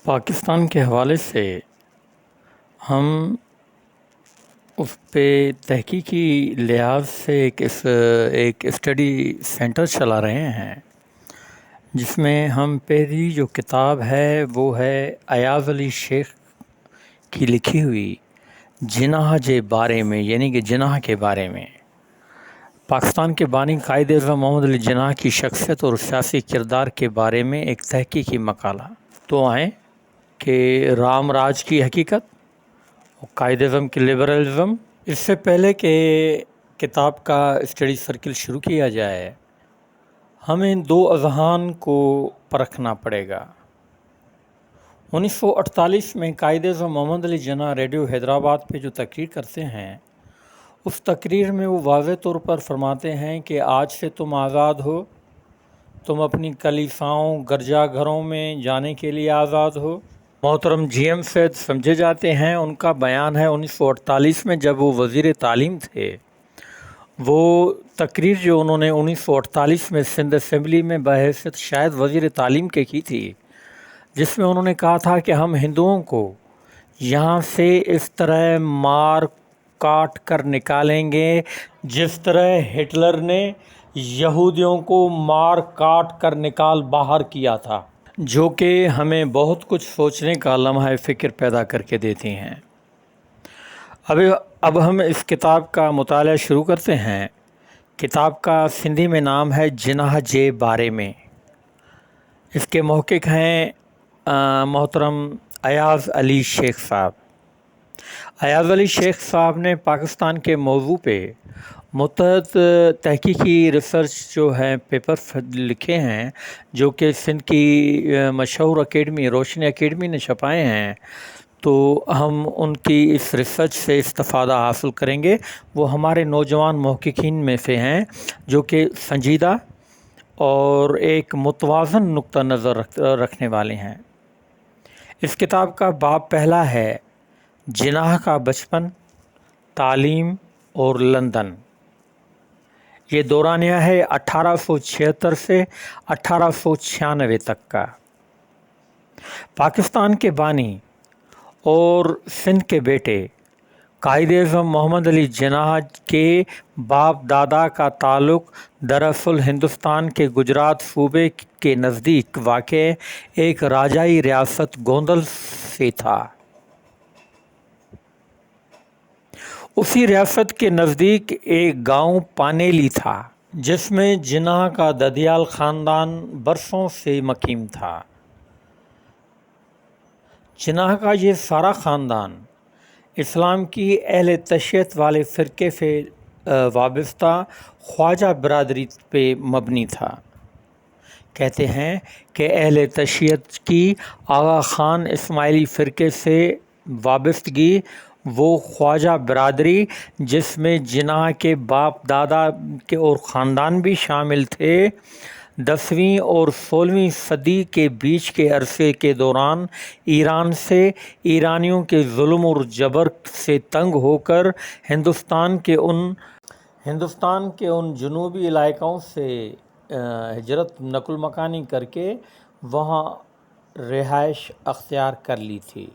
پاکستان کے حوالے سے ہم اس پہ تحقیقی لحاظ سے ایک اسٹڈی سینٹر چلا رہے ہیں، جس میں ہم پہلی جو کتاب ہے وہ ہے ایاز علی شیخ کی لکھی ہوئی جناح کے بارے میں، یعنی کہ جناح کے بارے میں، پاکستان کے بانی قائد اعظم محمد علی جناح کی شخصیت اور سیاسی کردار کے بارے میں ایک تحقیقی مقالہ۔ تو آئیں کہ رام راج کی حقیقت، قائد اعظم کی لبرلزم۔ اس سے پہلے کہ کتاب کا اسٹڈی سرکل شروع کیا جائے، ہمیں دو اذہان کو پرکھنا پڑے گا۔ 1948 میں قائد اعظم محمد علی جناح ریڈیو حیدرآباد پہ جو تقریر کرتے ہیں، اس تقریر میں وہ واضح طور پر فرماتے ہیں کہ آج سے تم آزاد ہو، تم اپنی کلیساؤں گرجا گھروں میں جانے کے لیے آزاد ہو۔ محترم جی ایم سید سمجھے جاتے ہیں، ان کا بیان ہے 1948 میں جب وہ وزیر تعلیم تھے، وہ تقریر جو انہوں نے 1948 میں سندھ اسمبلی میں بحیثیت شاید وزیر تعلیم کے کی تھی، جس میں انہوں نے کہا تھا کہ ہم ہندوؤں کو یہاں سے اس طرح مار کاٹ کر نکالیں گے جس طرح ہٹلر نے یہودیوں کو مار کاٹ کر نکال باہر کیا تھا، جو کہ ہمیں بہت کچھ سوچنے کا لمحہ فکر پیدا کر کے دیتی ہیں۔ اب ہم اس کتاب کا مطالعہ شروع کرتے ہیں۔ کتاب کا سندھی میں نام ہے جناح جے بارے میں۔ اس کے محقق ہیں محترم ایاز علی شیخ صاحب۔ ایاز علی شیخ صاحب نے پاکستان کے موضوع پہ متعدد تحقیقی ریسرچ جو ہے پیپر لکھے ہیں، جو کہ سندھ کی مشہور اکیڈمی روشنی اکیڈمی نے چھپائے ہیں، تو ہم ان کی اس ریسرچ سے استفادہ حاصل کریں گے۔ وہ ہمارے نوجوان محققین میں سے ہیں جو کہ سنجیدہ اور ایک متوازن نقطہ نظر رکھنے والے ہیں۔ اس کتاب کا باب پہلا ہے جناح کا بچپن، تعلیم اور لندن۔ یہ دورانیہ ہے 1876 سے 1896 تک کا۔ پاکستان کے بانی اور سندھ کے بیٹے قائد اعظم محمد علی جناح کے باپ دادا کا تعلق دراصل ہندوستان کے گجرات صوبے کے نزدیک واقع ایک راجائی ریاست گوندل سے تھا۔ اسی ریاست کے نزدیک ایک گاؤں پانیلی تھا، جس میں جناح کا ددیال خاندان برسوں سے مقیم تھا۔ جناح کا یہ سارا خاندان اسلام کی اہل تشیعت والے فرقے سے وابستہ خواجہ برادری پہ مبنی تھا۔ کہتے ہیں کہ اہل تشیعت کی آغا خان اسماعیلی فرقے سے وابستگی وہ خواجہ برادری جس میں جناح کے باپ دادا کے اور خاندان بھی شامل تھے، 10ویں اور 16ویں صدی کے بیچ کے عرصے کے دوران ایران سے ایرانیوں کے ظلم اور جبر سے تنگ ہو کر ہندوستان کے ان جنوبی علاقوں سے ہجرت نقل مکانی کر کے وہاں رہائش اختیار کر لی تھی،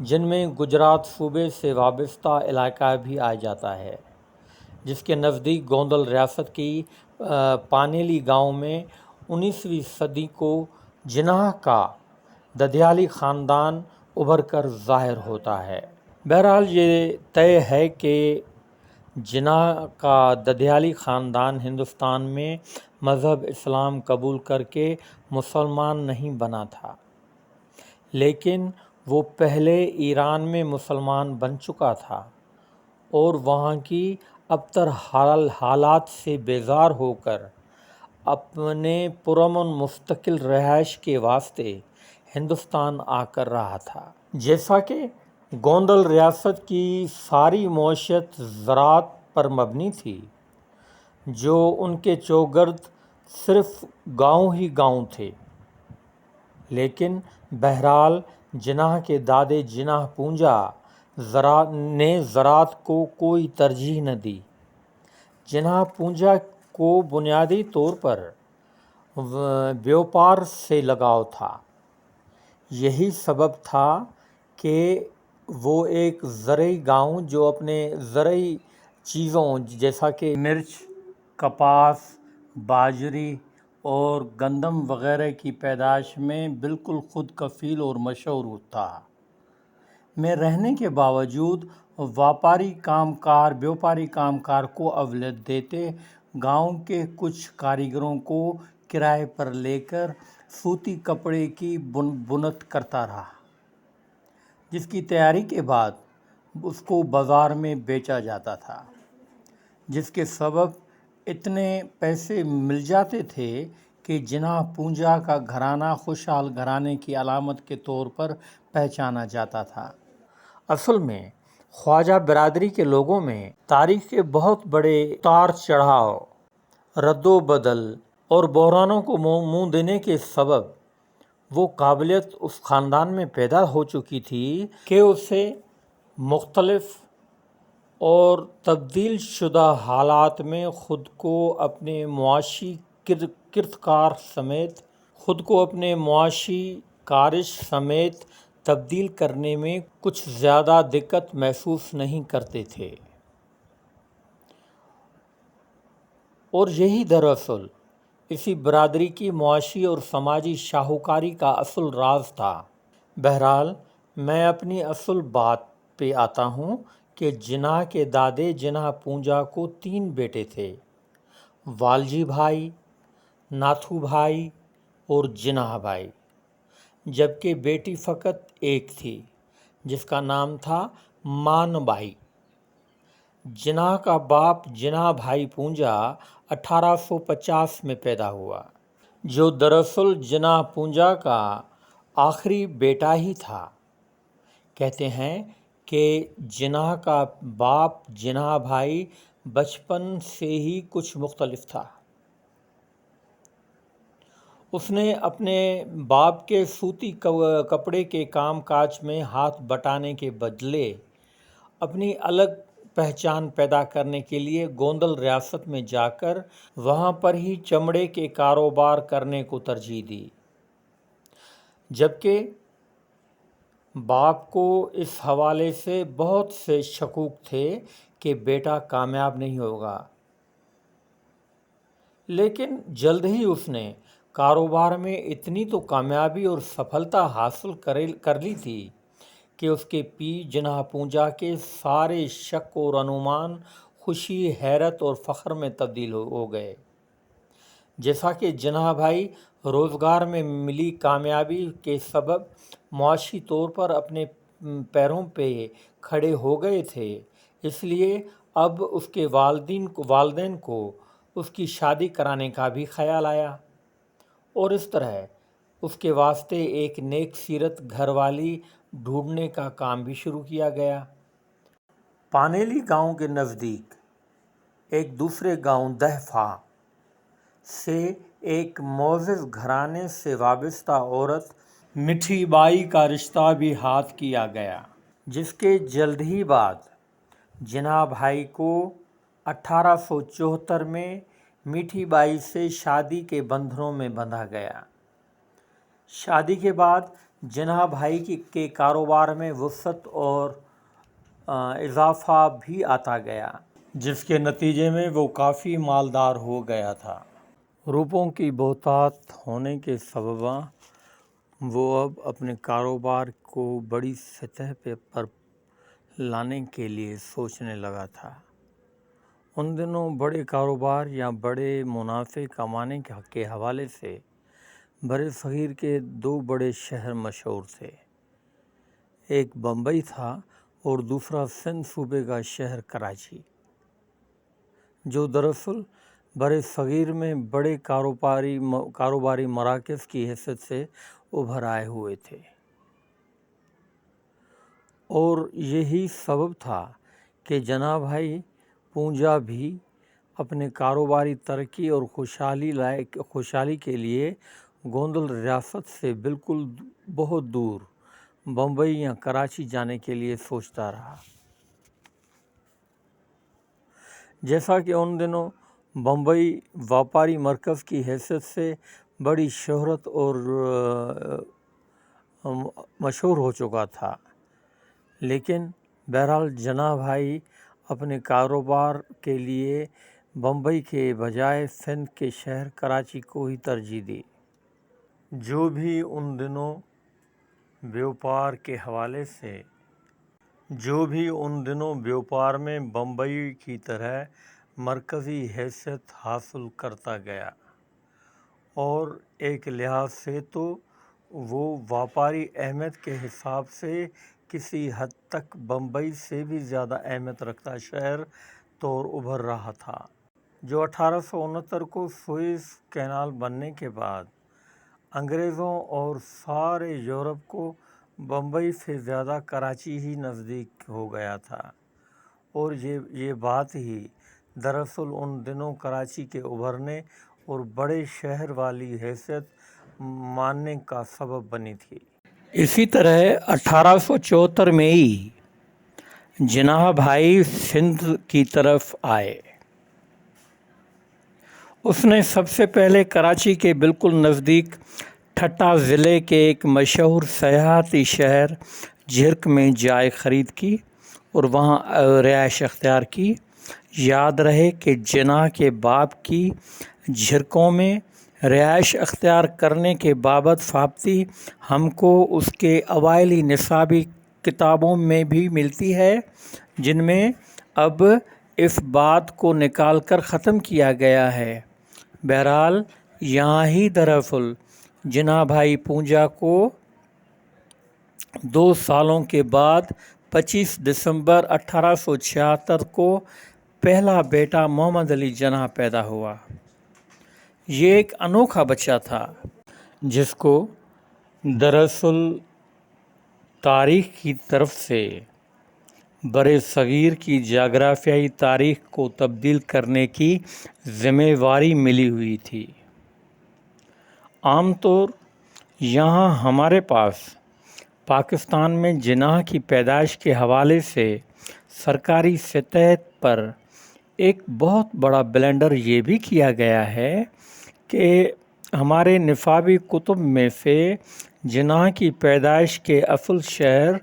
جن میں گجرات صوبے سے وابستہ علاقہ بھی آ جاتا ہے، جس کے نزدیک گوندل ریاست کی پانیلی گاؤں میں 19ویں صدی کو جناح کا ددیالی خاندان ابھر کر ظاہر ہوتا ہے۔ بہرحال یہ طے ہے کہ جناح کا ددیالی خاندان ہندوستان میں مذہب اسلام قبول کر کے مسلمان نہیں بنا تھا، لیکن وہ پہلے ایران میں مسلمان بن چکا تھا اور وہاں کی ابتر حالات سے بیزار ہو کر اپنے پرامن مستقل رہائش کے واسطے ہندوستان آ کر رہا تھا۔ جیسا کہ گوندل ریاست کی ساری معیشت زراعت پر مبنی تھی، جو ان کے چوگرد صرف گاؤں ہی گاؤں تھے، لیکن بہرحال جناح کے دادے جناح پونجا نے زراعت کو کوئی ترجیح نہ دی۔ جناح پونجا کو بنیادی طور پر بیوپار سے لگاؤ تھا، یہی سبب تھا کہ وہ ایک زرعی گاؤں جو اپنے زرعی چیزوں جیسا کہ مرچ، کپاس، باجری اور گندم وغیرہ کی پیدائش میں بالکل خود کفیل اور مشہور تھا میں رہنے کے باوجود بیوپاری کام کار کو اولت دیتے گاؤں کے کچھ کاریگروں کو کرائے پر لے کر سوتی کپڑے کی بنت کرتا رہا، جس کی تیاری کے بعد اس کو بازار میں بیچا جاتا تھا، جس کے سبب اتنے پیسے مل جاتے تھے کہ جناح پونجا کا گھرانہ خوشحال گھرانے کی علامت کے طور پر پہچانا جاتا تھا۔ اصل میں خواجہ برادری کے لوگوں میں تاریخ کے بہت بڑے اتار چڑھاؤ، رد و بدل اور بحرانوں کو منہ دینے کے سبب وہ قابلیت اس خاندان میں پیدا ہو چکی تھی کہ اسے مختلف اور تبدیل شدہ حالات میں خود کو اپنے معاشی کارش سمیت تبدیل کرنے میں کچھ زیادہ دقت محسوس نہیں کرتے تھے، اور یہی دراصل اسی برادری کی معاشی اور سماجی شاہکاری کا اصل راز تھا۔ بہرحال میں اپنی اصل بات پہ آتا ہوں کہ جناح کے دادے جناح پونجا کو 3 بیٹے تھے، والجی بھائی، ناتھو بھائی اور جناح بھائی، جبکہ بیٹی فقط ایک تھی جس کا نام تھا مان بائی۔ جناح کا باپ جناح بھائی پونجا 1850 میں پیدا ہوا، جو دراصل جناح پونجا کا آخری بیٹا ہی تھا۔ کہتے ہیں کہ جناح کا باپ جناح بھائی بچپن سے ہی کچھ مختلف تھا۔ اس نے اپنے باپ کے سوتی کپڑے کے کام کاج میں ہاتھ بٹانے کے بدلے اپنی الگ پہچان پیدا کرنے کے لیے گوندل ریاست میں جا کر وہاں پر ہی چمڑے کے کاروبار کرنے کو ترجیح دی، جبکہ باپ کو اس حوالے سے بہت سے شکوک تھے کہ بیٹا کامیاب نہیں ہوگا، لیکن جلد ہی اس نے کاروبار میں اتنی تو کامیابی اور سفلتا حاصل کر لی تھی کہ اس کے پی جناح پونجا کے سارے شک اور انومان خوشی، حیرت اور فخر میں تبدیل ہو گئے۔ جیسا کہ جناح بھائی روزگار میں ملی کامیابی کے سبب معاشی طور پر اپنے پیروں پہ کھڑے ہو گئے تھے، اس لیے اب اس کے والدین کو اس کی شادی کرانے کا بھی خیال آیا، اور اس طرح اس کے واسطے ایک نیک سیرت گھر والی ڈھونڈنے کا کام بھی شروع کیا گیا۔ پانیلی گاؤں کے نزدیک ایک دوسرے گاؤں دہفا سے ایک معزز گھرانے سے وابستہ عورت میٹھی بائی کا رشتہ بھی ہاتھ کیا گیا، جس کے جلد ہی بعد جناح بھائی کو 1874 میں میٹھی بائی سے شادی کے بندھنوں میں بندھا گیا۔ شادی کے بعد جناح بھائی کے کاروبار میں وسعت اور اضافہ بھی آتا گیا، جس کے نتیجے میں وہ کافی مالدار ہو گیا تھا۔ روپوں کی بہتات ہونے کے سبب وہ اب اپنے کاروبار کو بڑی سطح پر لانے کے لیے سوچنے لگا تھا۔ ان دنوں بڑے کاروبار یا بڑے منافع کمانے کے حوالے سے برِ صغیر کے 2 بڑے شہر مشہور تھے، ایک بمبئی تھا اور دوسرا سندھ صوبے کا شہر کراچی، جو دراصل برِ صغیر میں بڑے کاروباری مراکز کی حیثیت سے ابھر آئے ہوئے تھے، اور یہی سبب تھا کہ جناح بھائی پونجا بھی اپنے کاروباری ترقی اور خوشحالی کے لیے گوندل ریاست سے بالکل بہت دور بمبئی یا کراچی جانے کے لیے سوچتا رہا۔ جیسا کہ ان دنوں بمبئی بیوپاری مرکز کی حیثیت سے بڑی شہرت اور مشہور ہو چکا تھا، لیکن بہرحال جناح بھائی اپنے کاروبار کے لیے بمبئی کے بجائے سندھ کے شہر کراچی کو ہی ترجیح دی، جو بھی ان دنوں بیوپار میں بمبئی کی طرح مرکزی حیثیت حاصل کرتا گیا، اور ایک لحاظ سے تو وہ واپاری اہمیت کے حساب سے کسی حد تک بمبئی سے بھی زیادہ اہمیت رکھتا شہر طور ابھر رہا تھا، جو 1869 کو سوئس کینال بننے کے بعد انگریزوں اور سارے یورپ کو بمبئی سے زیادہ کراچی ہی نزدیک ہو گیا تھا، اور یہ بات ہی دراصل ان دنوں کراچی کے ابھرنے اور بڑے شہر والی حیثیت ماننے کا سبب بنی تھی۔ اسی طرح 1874 میں ہی جناح بھائی سندھ کی طرف آئے۔ اس نے سب سے پہلے کراچی کے بالکل نزدیک ٹھٹہ ضلع کے ایک مشہور سیاحتی شہر جھرک میں جائے خرید کی اور وہاں رہائش اختیار کی۔ یاد رہے کہ جناح کے باپ کی جھرکوں میں رہائش اختیار کرنے کے بابت فاپتی ہم کو اس کے اوائلی نصابی کتابوں میں بھی ملتی ہے، جن میں اب اس بات کو نکال کر ختم کیا گیا ہے۔ بہرحال یہاں ہی دراصل جناح بھائی پونجا کو 2 سالوں کے بعد 25 دسمبر 1876 کو پہلا بیٹا محمد علی جناح پیدا ہوا۔ یہ ایک انوکھا بچہ تھا، جس کو دراصل تاریخ کی طرف سے برِ صغیر کی جغرافیائی تاریخ کو تبدیل کرنے کی ذمہ واری ملی ہوئی تھی۔ عام طور یہاں ہمارے پاس پاکستان میں جناح کی پیدائش کے حوالے سے سرکاری سطح پر ایک بہت بڑا بلنڈر یہ بھی کیا گیا ہے کہ ہمارے نصابی کتب میں سے جناح کی پیدائش کے اصل شہر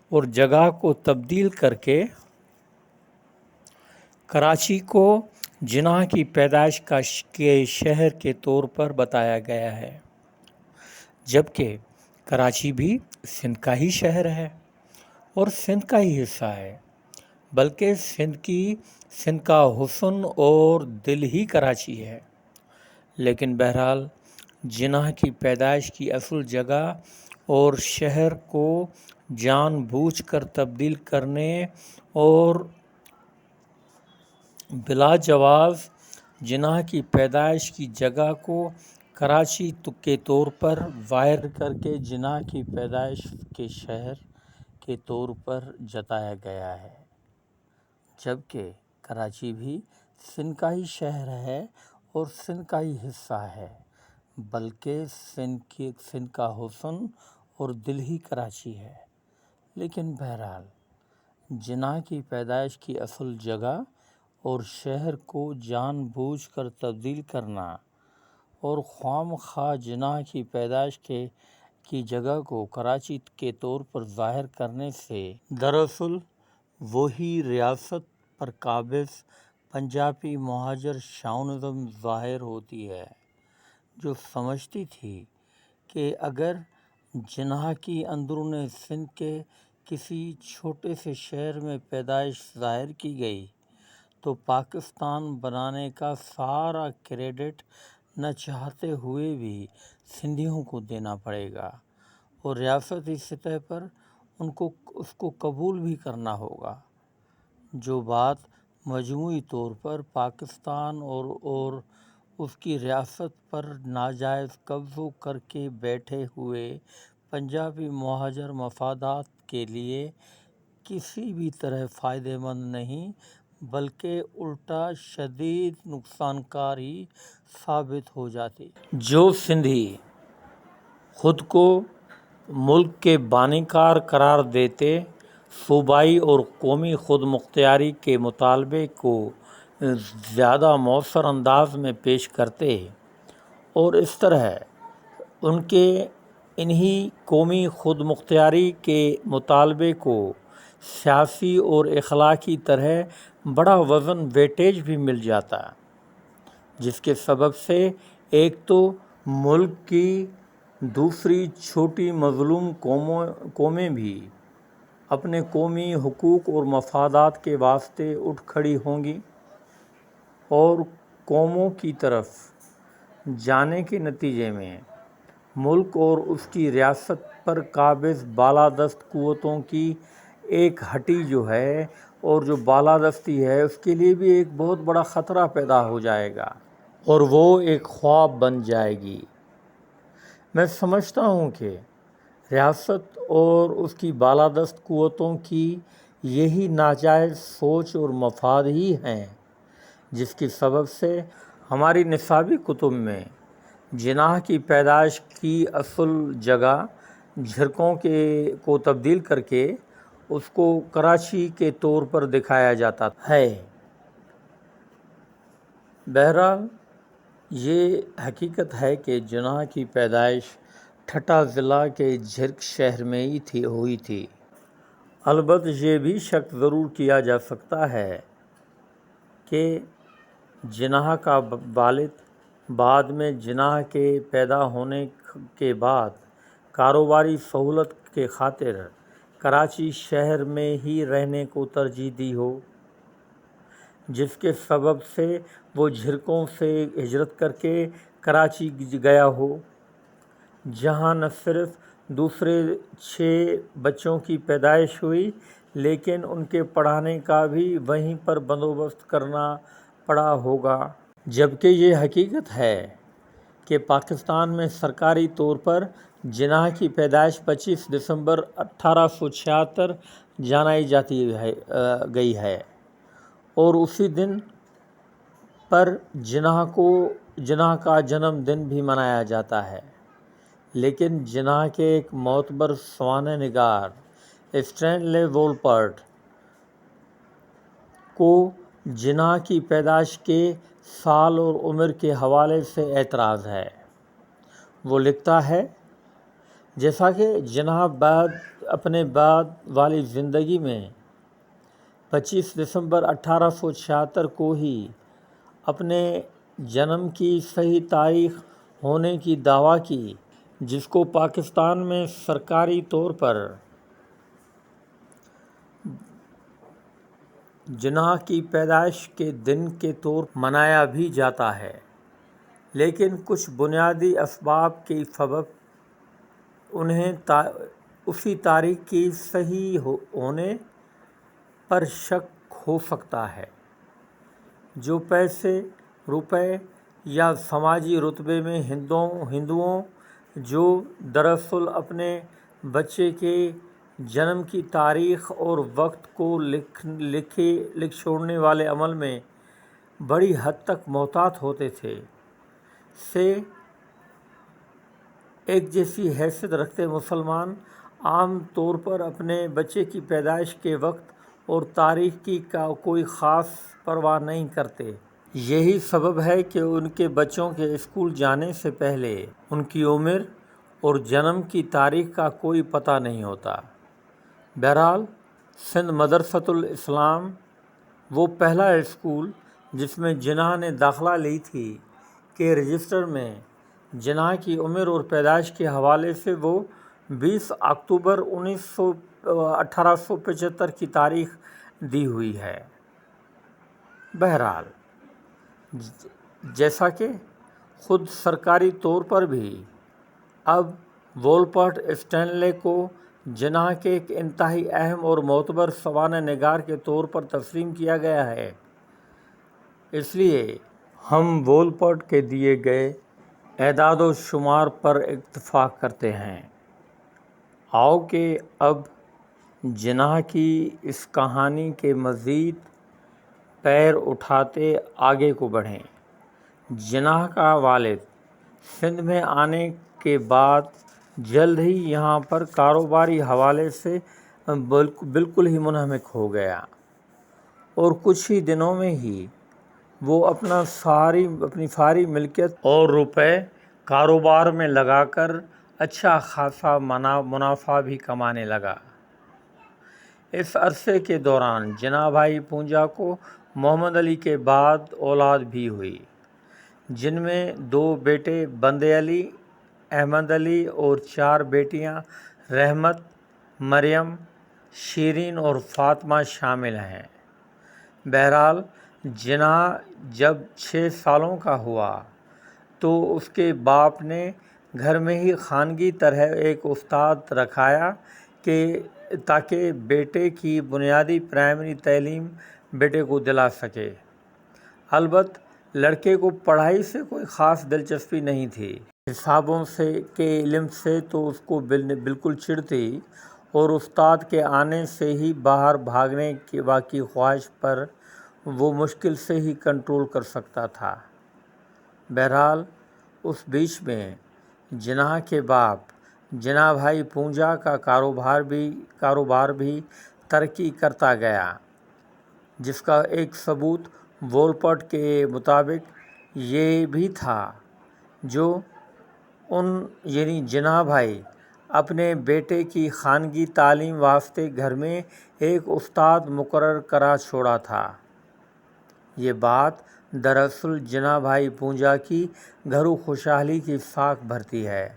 اور جگہ کو تبدیل کر کے کراچی کو جناح کی پیدائش کے شہر کے طور پر بتایا گیا ہے، جبکہ کراچی بھی سندھ کا ہی شہر ہے اور سندھ کا ہی حصہ ہے، بلکہ سندھ کا حسن اور دل ہی کراچی ہے۔ لیکن بہرحال جناح کی پیدائش کی اصل جگہ اور شہر کو جان بوجھ کر تبدیل کرنے اور بلا جواز جناح کی پیدائش کی جگہ کو کراچی کے طور پر ظاہر کر کے جناح کی پیدائش کے شہر کے طور پر جتایا گیا ہے، جبکہ کراچی بھی سندھ کا ہی شہر ہے اور سندھ کا ہی حصہ ہے، بلکہ سندھ کا حسن اور دل ہی کراچی ہے۔ لیکن بہرحال جناح کی پیدائش کی اصل جگہ اور شہر کو جان بوجھ کر تبدیل کرنا اور خواہ مخواہ جناح کی پیدائش کی جگہ کو کراچی کے طور پر ظاہر کرنے سے دراصل وہی ریاست پر قابض پنجابی مہاجر شاونزم ظاہر ہوتی ہے، جو سمجھتی تھی کہ اگر جناح کی اندرون سندھ کے کسی چھوٹے سے شہر میں پیدائش ظاہر کی گئی تو پاکستان بنانے کا سارا کریڈٹ نہ چاہتے ہوئے بھی سندھیوں کو دینا پڑے گا اور ریاستی سطح پر اس کو قبول بھی کرنا ہوگا، جو بات مجموعی طور پر پاکستان اور اس کی ریاست پر ناجائز قبضوں کر کے بیٹھے ہوئے پنجابی مہاجر مفادات کے لیے کسی بھی طرح فائدہ مند نہیں، بلکہ الٹا شدید نقصان کار ہی ثابت ہو جاتی۔ جو سندھی خود کو ملک کے بانی کار قرار دیتے، صوبائی اور قومی خود مختاری کے مطالبے کو زیادہ مؤثر انداز میں پیش کرتے اور اس طرح ان کے انہی قومی خود مختاری کے مطالبے کو سیاسی اور اخلاقی طرح بڑا وزن ویٹیج بھی مل جاتا، جس کے سبب سے ایک تو ملک کی دوسری چھوٹی مظلوم قومیں بھی اپنے قومی حقوق اور مفادات کے واسطے اٹھ کھڑی ہوں گی، اور قوموں کی طرف جانے کے نتیجے میں ملک اور اس کی ریاست پر قابض بالادست قوتوں کی ایک ہٹی جو ہے اور جو بالادستی ہے اس کے لیے بھی ایک بہت بڑا خطرہ پیدا ہو جائے گا اور وہ ایک خواب بن جائے گی۔ میں سمجھتا ہوں کہ ریاست اور اس کی بالادست قوتوں کی یہی ناجائز سوچ اور مفاد ہی ہیں جس کی سبب سے ہماری نصابی کتب میں جناح کی پیدائش کی اصل جگہ جھرکوں کو تبدیل کر کے اس کو کراچی کے طور پر دکھایا جاتا ہے۔ بہرحال یہ حقیقت ہے کہ جناح کی پیدائش ٹھٹہ ضلع کے جھرک شہر میں ہی ہوئی تھی۔ البتہ یہ بھی شک ضرور کیا جا سکتا ہے کہ جناح کا والد بعد میں جناح کے پیدا ہونے کے بعد کاروباری سہولت کے خاطر کراچی شہر میں ہی رہنے کو ترجیح دی ہو، جس کے سبب سے وہ جھرکوں سے ہجرت کر کے کراچی گیا ہو، جہاں نہ صرف دوسرے 6 بچوں کی پیدائش ہوئی لیکن ان کے پڑھانے کا بھی وہیں پر بندوبست کرنا پڑا ہوگا۔ جبکہ یہ حقیقت ہے کہ پاکستان میں سرکاری طور پر جناح کی پیدائش 25 دسمبر 1876 جانائی گئی ہے اور اسی دن پر جناح کا جنم دن بھی منایا جاتا ہے، لیکن جناح کے ایک معتبر سوانح نگار اسٹینلے وولپرٹ کو جناح کی پیدائش کے سال اور عمر کے حوالے سے اعتراض ہے۔ وہ لکھتا ہے، جیسا کہ جناح اپنے بعد والی زندگی میں 25 دسمبر 1876 کو ہی اپنے جنم کی صحیح تاریخ ہونے کی دعویٰ کی، جس کو پاکستان میں سرکاری طور پر جناح کی پیدائش کے دن کے طور پر منایا بھی جاتا ہے، لیکن کچھ بنیادی اسباب کے سبب انہیں اسی تاریخ کی صحیح ہونے پر شک ہو سکتا ہے۔ جو پیسے، روپے یا سماجی رتبے میں ہندوؤں جو دراصل اپنے بچے کے جنم کی تاریخ اور وقت کو لکھ چھوڑنے والے عمل میں بڑی حد تک محتاط ہوتے تھے، سے ایک جیسی حیثیت رکھتے مسلمان عام طور پر اپنے بچے کی پیدائش کے وقت اور تاریخ کی کوئی خاص پرواہ نہیں کرتے۔ یہی سبب ہے کہ ان کے بچوں کے اسکول جانے سے پہلے ان کی عمر اور جنم کی تاریخ کا کوئی پتہ نہیں ہوتا۔ بہرحال سندھ مدرسۃ الاسلام وہ پہلا اسکول جس میں جناح نے داخلہ لی تھی کے رجسٹر میں جناح کی عمر اور پیدائش کے حوالے سے وہ 20 اکتوبر 1875 کی تاریخ دی ہوئی ہے۔ بہرحال جیسا کہ خود سرکاری طور پر بھی اب وولپرٹ اسٹینلے کو جناح کے ایک انتہائی اہم اور معتبر سوانح نگار کے طور پر تسلیم کیا گیا ہے، اس لیے ہم وولپرٹ کے دیے گئے اعداد و شمار پر اتفاق کرتے ہیں۔ آؤ کہ اب جناح کی اس کہانی کے مزید پیر اٹھاتے آگے کو بڑھیں۔ جناح کا والد سندھ میں آنے کے بعد جلد ہی یہاں پر کاروباری حوالے سے بالکل ہی منہمک ہو گیا اور کچھ ہی دنوں میں ہی وہ اپنی ساری ملکیت اور روپے کاروبار میں لگا کر اچھا خاصا منافع بھی کمانے لگا۔ اس عرصے کے دوران جناح بھائی پونجا کو محمد علی کے بعد اولاد بھی ہوئی، جن میں 2 بیٹے بندے علی، احمد علی اور 4 بیٹیاں رحمت، مریم، شیرین اور فاطمہ شامل ہیں۔ بہرحال جناح جب 6 سالوں کا ہوا تو اس کے باپ نے گھر میں ہی خانگی طرح ایک استاد رکھایا کہ تاکہ بیٹے کی بنیادی پرائمری تعلیم بیٹے کو دلا سکے۔ البتہ لڑکے کو پڑھائی سے کوئی خاص دلچسپی نہیں تھی۔ حسابوں کے علم سے تو اس کو بالکل چڑ تھی اور استاد کے آنے سے ہی باہر بھاگنے کی باقی خواہش پر وہ مشکل سے ہی کنٹرول کر سکتا تھا۔ بہرحال اس بیچ میں جناح کے باپ جناح بھائی پونجا کا کاروبار بھی ترقی کرتا گیا، جس کا ایک ثبوت وولپٹ کے مطابق یہ بھی تھا جو یعنی جناح بھائی اپنے بیٹے کی خانگی تعلیم واسطے گھر میں ایک استاد مقرر کرا چھوڑا تھا۔ یہ بات دراصل جناح بھائی پونجا کی گھروں خوشحالی کی ساکھ بھرتی ہے،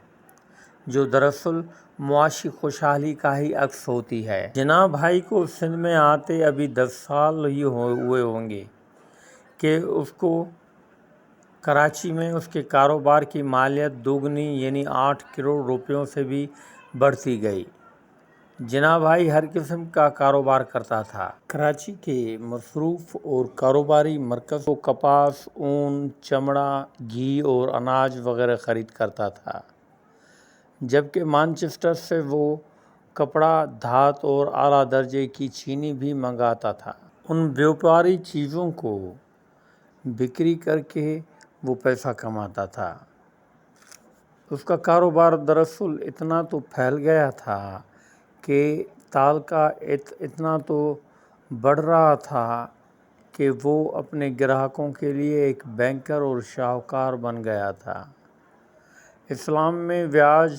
جو دراصل معاشی خوشحالی کا ہی عکس ہوتی ہے۔ جناح بھائی کو سندھ میں آتے ابھی 10 سال ہی ہوئے ہوں گے کہ اس کو کراچی میں اس کے کاروبار کی مالیت دوگنی یعنی 8 کروڑ روپیوں سے بھی بڑھتی گئی۔ جناح بھائی ہر قسم کا کاروبار کرتا تھا۔ کراچی کے مصروف اور کاروباری مرکز کو کپاس، اون، چمڑا، گھی اور اناج وغیرہ خرید کرتا تھا، جبکہ مانچسٹر سے وہ کپڑا، دھات اور اعلیٰ درجے کی چینی بھی منگاتا تھا۔ ان بیوپاری چیزوں کو بکری کر کے وہ پیسہ کماتا تھا۔ اس کا کاروبار دراصل اتنا تو پھیل گیا تھا کہ تعلقہ اتنا تو بڑھ رہا تھا کہ وہ اپنے گراہکوں کے لیے ایک بینکر اور شاہکار بن گیا تھا۔ اسلام میں بیاج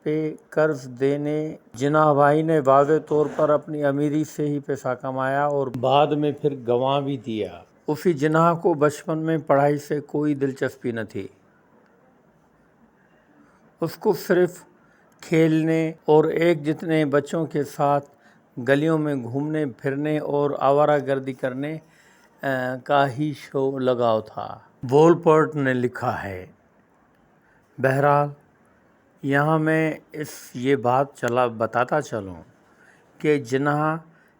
پہ قرض دینے جناح بھائی نے واضح طور پر اپنی امیری سے ہی پیسہ کمایا اور بعد میں پھر گنوا بھی دیا۔ اسی جناح کو بچپن میں پڑھائی سے کوئی دلچسپی نہ تھی۔ اس کو صرف کھیلنے اور ایک جتنے بچوں کے ساتھ گلیوں میں گھومنے پھرنے اور آوارہ گردی کرنے کا ہی لگاؤ تھا، وولپٹ نے لکھا ہے۔ بہرحال یہاں میں یہ بات بتاتا چلوں کہ جناح،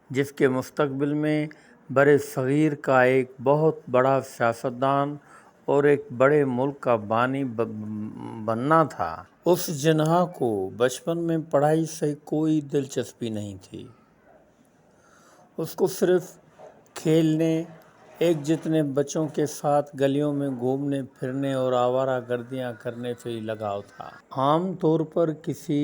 جس کے مستقبل میں برِ صغیر کا ایک بہت بڑا سیاستدان اور ایک بڑے ملک کا بانی بننا تھا، اس جناح کو بچپن میں پڑھائی سے کوئی دلچسپی نہیں تھی۔ اس کو صرف کھیلنے، ایک جتنے بچوں کے ساتھ گلیوں میں گھومنے پھرنے اور آوارہ گردیاں کرنے سے ہی لگاؤ تھا۔ عام طور پر کسی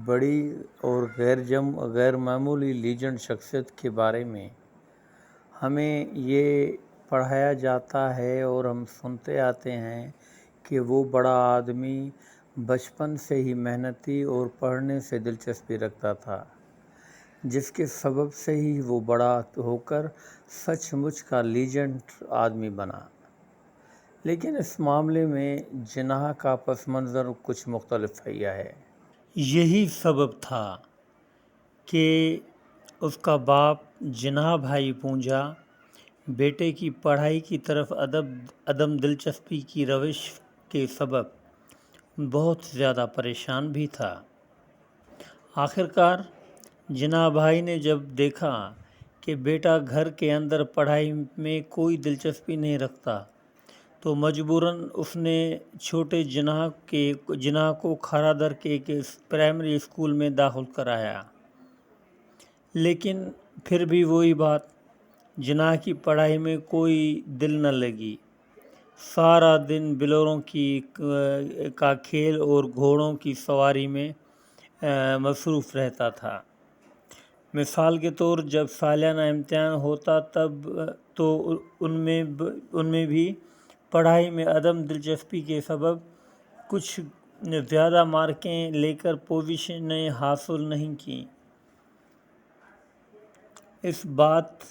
بڑی اور غیر معمولی لیجنڈ شخصیت کے بارے میں ہمیں یہ پڑھایا جاتا ہے اور ہم سنتے آتے ہیں کہ وہ بڑا آدمی بچپن سے ہی محنتی اور پڑھنے سے دلچسپی رکھتا تھا، جس کے سبب سے ہی وہ بڑا ہو کر سچ مچ کا لیجنڈ آدمی بنا۔ لیکن اس معاملے میں جناح کا پس منظر کچھ مختلف ہے۔ یہی سبب تھا کہ اس کا باپ جناح بھائی پونجا بیٹے کی پڑھائی کی طرف عدم دلچسپی کی روش کے سبب بہت زیادہ پریشان بھی تھا۔ آخرکار جناح بھائی نے جب دیکھا کہ بیٹا گھر کے اندر پڑھائی میں کوئی دلچسپی نہیں رکھتا تو مجبوراً اس نے چھوٹے جناح کو کھارا کے ایک پرائمری اسکول میں داخل کرایا۔ لیکن پھر بھی وہی بات، جناح کی پڑھائی میں کوئی دل نہ لگی، سارا دن بلوروں کا کھیل اور گھوڑوں کی سواری میں مصروف رہتا تھا۔ مثال کے طور جب سالانہ امتحان ہوتا تب تو ان میں بھی پڑھائی میں عدم دلچسپی کے سبب کچھ زیادہ مارکیں لے کر پوزیشنیں حاصل نہیں کیں۔ اس بات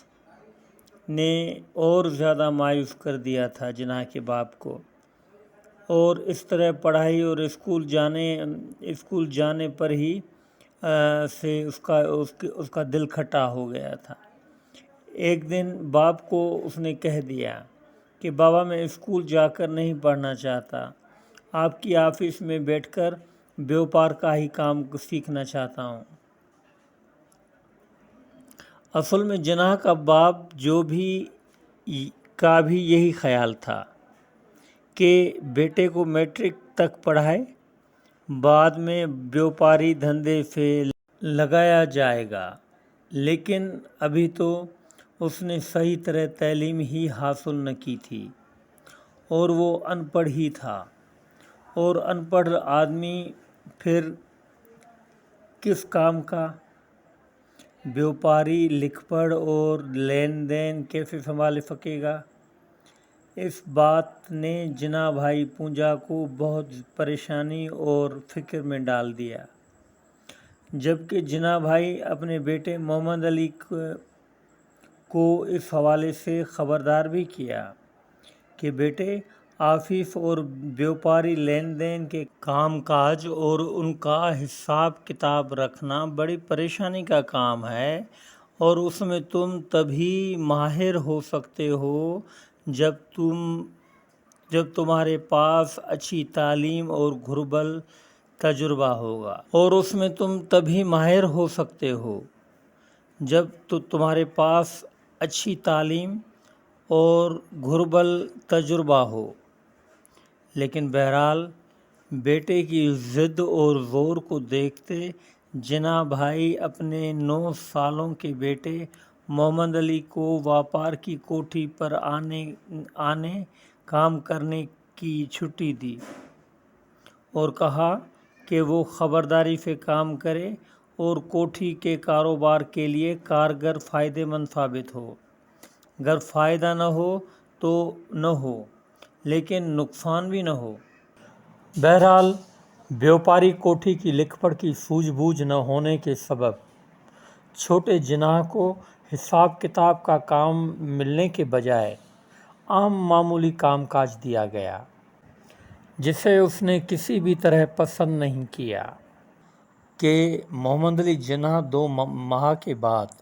نے اور زیادہ مایوس کر دیا تھا جناح کے باپ کو، اور اس طرح پڑھائی اور اسکول جانے پر ہی سے اس کا دل کھٹا ہو گیا تھا۔ ایک دن باپ کو اس نے کہہ دیا کہ بابا، میں اسکول جا کر نہیں پڑھنا چاہتا، آپ کی آفس میں بیٹھ کر بیوپار کا ہی کام سیکھنا چاہتا ہوں۔ اصل میں جناح کا باپ کا بھی یہی خیال تھا کہ بیٹے کو میٹرک تک پڑھائے، بعد میں بیوپاری دھندے سے لگایا جائے گا، لیکن ابھی تو اس نے صحیح طرح تعلیم ہی حاصل نہ کی تھی اور وہ ان پڑھ ہی تھا، اور ان پڑھ آدمی پھر کس کام کا؟ بیوپاری لکھ پڑھ اور لین دین کیسے سنبھال سکے گا؟ اس بات نے جناح بھائی پونجا کو بہت پریشانی اور فکر میں ڈال دیا، جبکہ جناح بھائی اپنے بیٹے محمد علی کو اس حوالے سے خبردار بھی کیا کہ بیٹے، آفس اور بیوپاری لین دین کے کام کاج اور ان کا حساب کتاب رکھنا بڑی پریشانی کا کام ہے، اور اس میں تم تبھی ماہر ہو سکتے ہو جب تمہارے پاس اچھی تعلیم اور گھربل تجربہ ہوگا، اور اس میں تم تبھی ماہر ہو سکتے ہو جب تمہارے پاس اچھی تعلیم اور گھربل تجربہ ہو۔ لیکن بہرحال بیٹے کی ضد اور زور کو دیکھتے جناح بھائی اپنے 9 سالوں کے بیٹے محمد علی کو واپار کی کوٹھی پر آنے کام کرنے کی چھٹی دی اور کہا کہ وہ خبرداری سے کام کرے اور کوٹھی کے کاروبار کے لیے کارگر فائدہ مند ثابت ہو، گر فائدہ نہ ہو تو نہ ہو لیکن نقصان بھی نہ ہو۔ بہرحال بیوپاری کوٹھی کی لکھ پڑھ کی سوجھ بوجھ نہ ہونے کے سبب چھوٹے جناح کو حساب کتاب کا کام ملنے کے بجائے عام معمولی کام کاج دیا گیا، جسے اس نے کسی بھی طرح پسند نہیں کیا کہ محمد علی جناح 2 ماہ کے بعد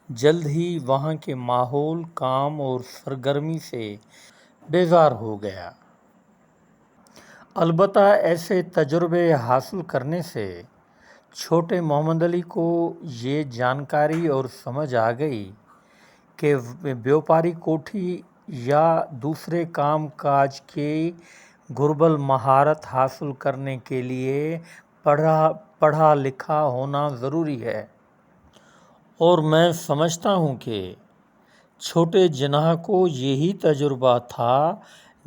جلد ہی وہاں کے ماحول، کام اور سرگرمی سے بیزار ہو گیا۔ البتہ ایسے تجربے حاصل کرنے سے چھوٹے محمد علی کو یہ جانکاری اور سمجھ آ گئی کہ بیوپاری کوٹھی یا دوسرے کام کاج کی گھربل مہارت حاصل کرنے کے لیے پڑھا لکھا ہونا ضروری ہے، اور میں سمجھتا ہوں کہ چھوٹے جناح کو یہی تجربہ تھا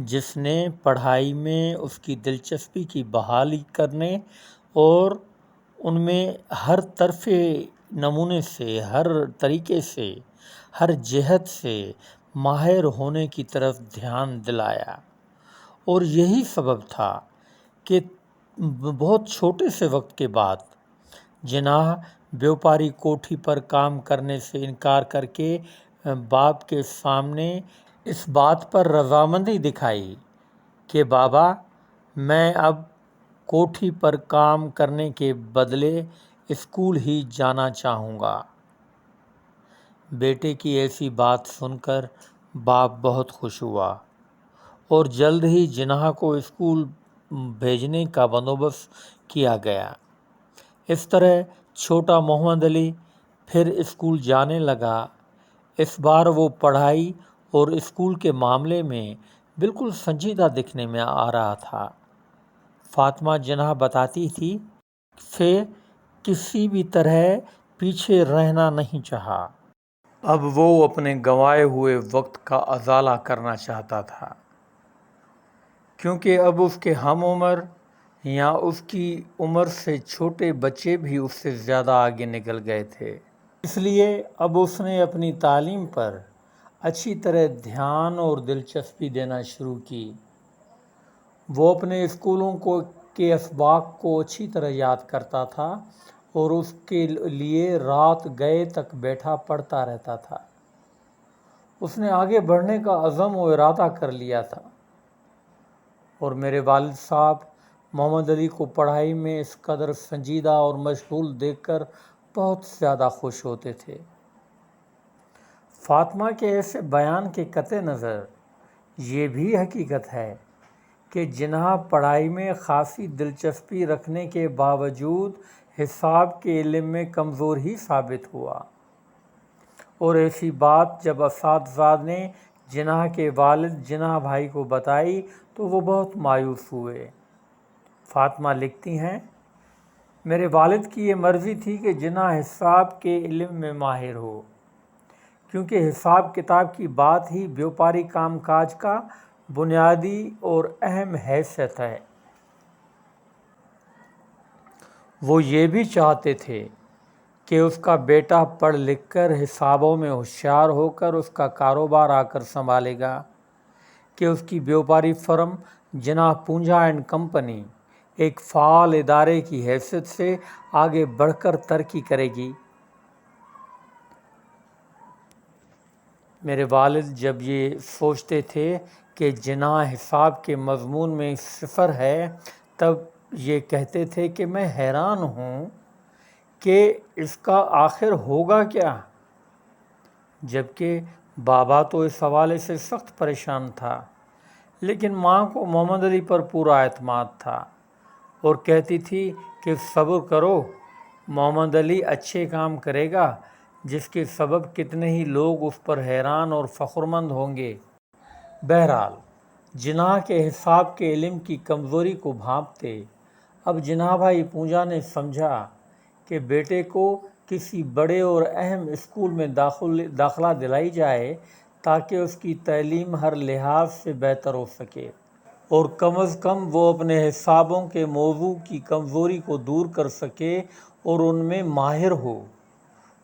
جس نے پڑھائی میں اس کی دلچسپی کی بحالی کرنے اور ان میں ہر طرفے نمونے سے، ہر طریقے سے، ہر جہت سے ماہر ہونے کی طرف دھیان دلایا، اور یہی سبب تھا کہ بہت چھوٹے سے وقت کے بعد جناح بیوپاری کوٹھی پر کام کرنے سے انکار کر کے باپ کے سامنے اس بات پر رضامندی دکھائی کہ بابا، میں اب کوٹھی پر کام کرنے کے بدلے اسکول ہی جانا چاہوں گا۔ بیٹے کی ایسی بات سن کر باپ بہت خوش ہوا اور جلد ہی جناح کو اسکول بھیجنے کا بندوبست کیا گیا۔ اس طرح چھوٹا محمد علی پھر اسکول جانے لگا۔ اس بار وہ پڑھائی اور اسکول کے معاملے میں بالکل سنجیدہ دکھنے میں آ رہا تھا۔ فاطمہ جناح بتاتی تھی سے کسی بھی طرح پیچھے رہنا نہیں چاہا۔ اب وہ اپنے گنوائے ہوئے وقت کا ازالہ کرنا چاہتا تھا، کیونکہ اب اس کے ہم عمر یا اس کی عمر سے چھوٹے بچے بھی اس سے زیادہ آگے نکل گئے تھے۔ اس لیے اب اس نے اپنی تعلیم پر اچھی طرح دھیان اور دلچسپی دینا شروع کی۔ وہ اپنے اسکولوں کے اسباق کو اچھی طرح یاد کرتا تھا اور اس کے لیے رات گئے تک بیٹھا پڑھتا رہتا تھا۔ اس نے آگے بڑھنے کا عزم و ارادہ کر لیا تھا، اور میرے والد صاحب محمد علی کو پڑھائی میں اس قدر سنجیدہ اور مشغول دیکھ کر بہت زیادہ خوش ہوتے تھے۔ فاطمہ کے ایسے بیان کے قطع نظر یہ بھی حقیقت ہے کہ جناح پڑھائی میں خاصی دلچسپی رکھنے کے باوجود حساب کے علم میں کمزور ہی ثابت ہوا، اور ایسی بات جب اساتذہ نے جناح کے والد جناح بھائی کو بتائی تو وہ بہت مایوس ہوئے۔ فاطمہ لکھتی ہیں، میرے والد کی یہ مرضی تھی کہ جناح حساب کے علم میں ماہر ہو، کیونکہ حساب کتاب کی بات ہی بیوپاری کام کاج کا بنیادی اور اہم حیثیت ہے۔ وہ یہ بھی چاہتے تھے کہ اس کا بیٹا پڑھ لکھ کر حسابوں میں ہوشیار ہو کر اس کا کاروبار آ کر سنبھالے گا، کہ اس کی بیوپاری فرم جناح پونجا اینڈ کمپنی ایک فعال ادارے کی حیثیت سے آگے بڑھ کر ترقی کرے گی۔ میرے والد جب یہ سوچتے تھے کہ جناح حساب کے مضمون میں صفر ہے، تب یہ کہتے تھے کہ میں حیران ہوں کہ اس کا آخر ہوگا کیا، جبکہ بابا تو اس حوالے سے سخت پریشان تھا، لیکن ماں کو محمد علی پر پورا اعتماد تھا اور کہتی تھی کہ صبر کرو، محمد علی اچھے کام کرے گا، جس کے سبب کتنے ہی لوگ اس پر حیران اور فخرمند ہوں گے۔ بہرحال جناح کے حساب کے علم کی کمزوری کو بھانپتے اب جناح بھائی پونجا نے سمجھا کہ بیٹے کو کسی بڑے اور اہم اسکول میں داخلہ دلائی جائے تاکہ اس کی تعلیم ہر لحاظ سے بہتر ہو سکے، اور کم از کم وہ اپنے حسابوں کے موضوع کی کمزوری کو دور کر سکے اور ان میں ماہر ہو۔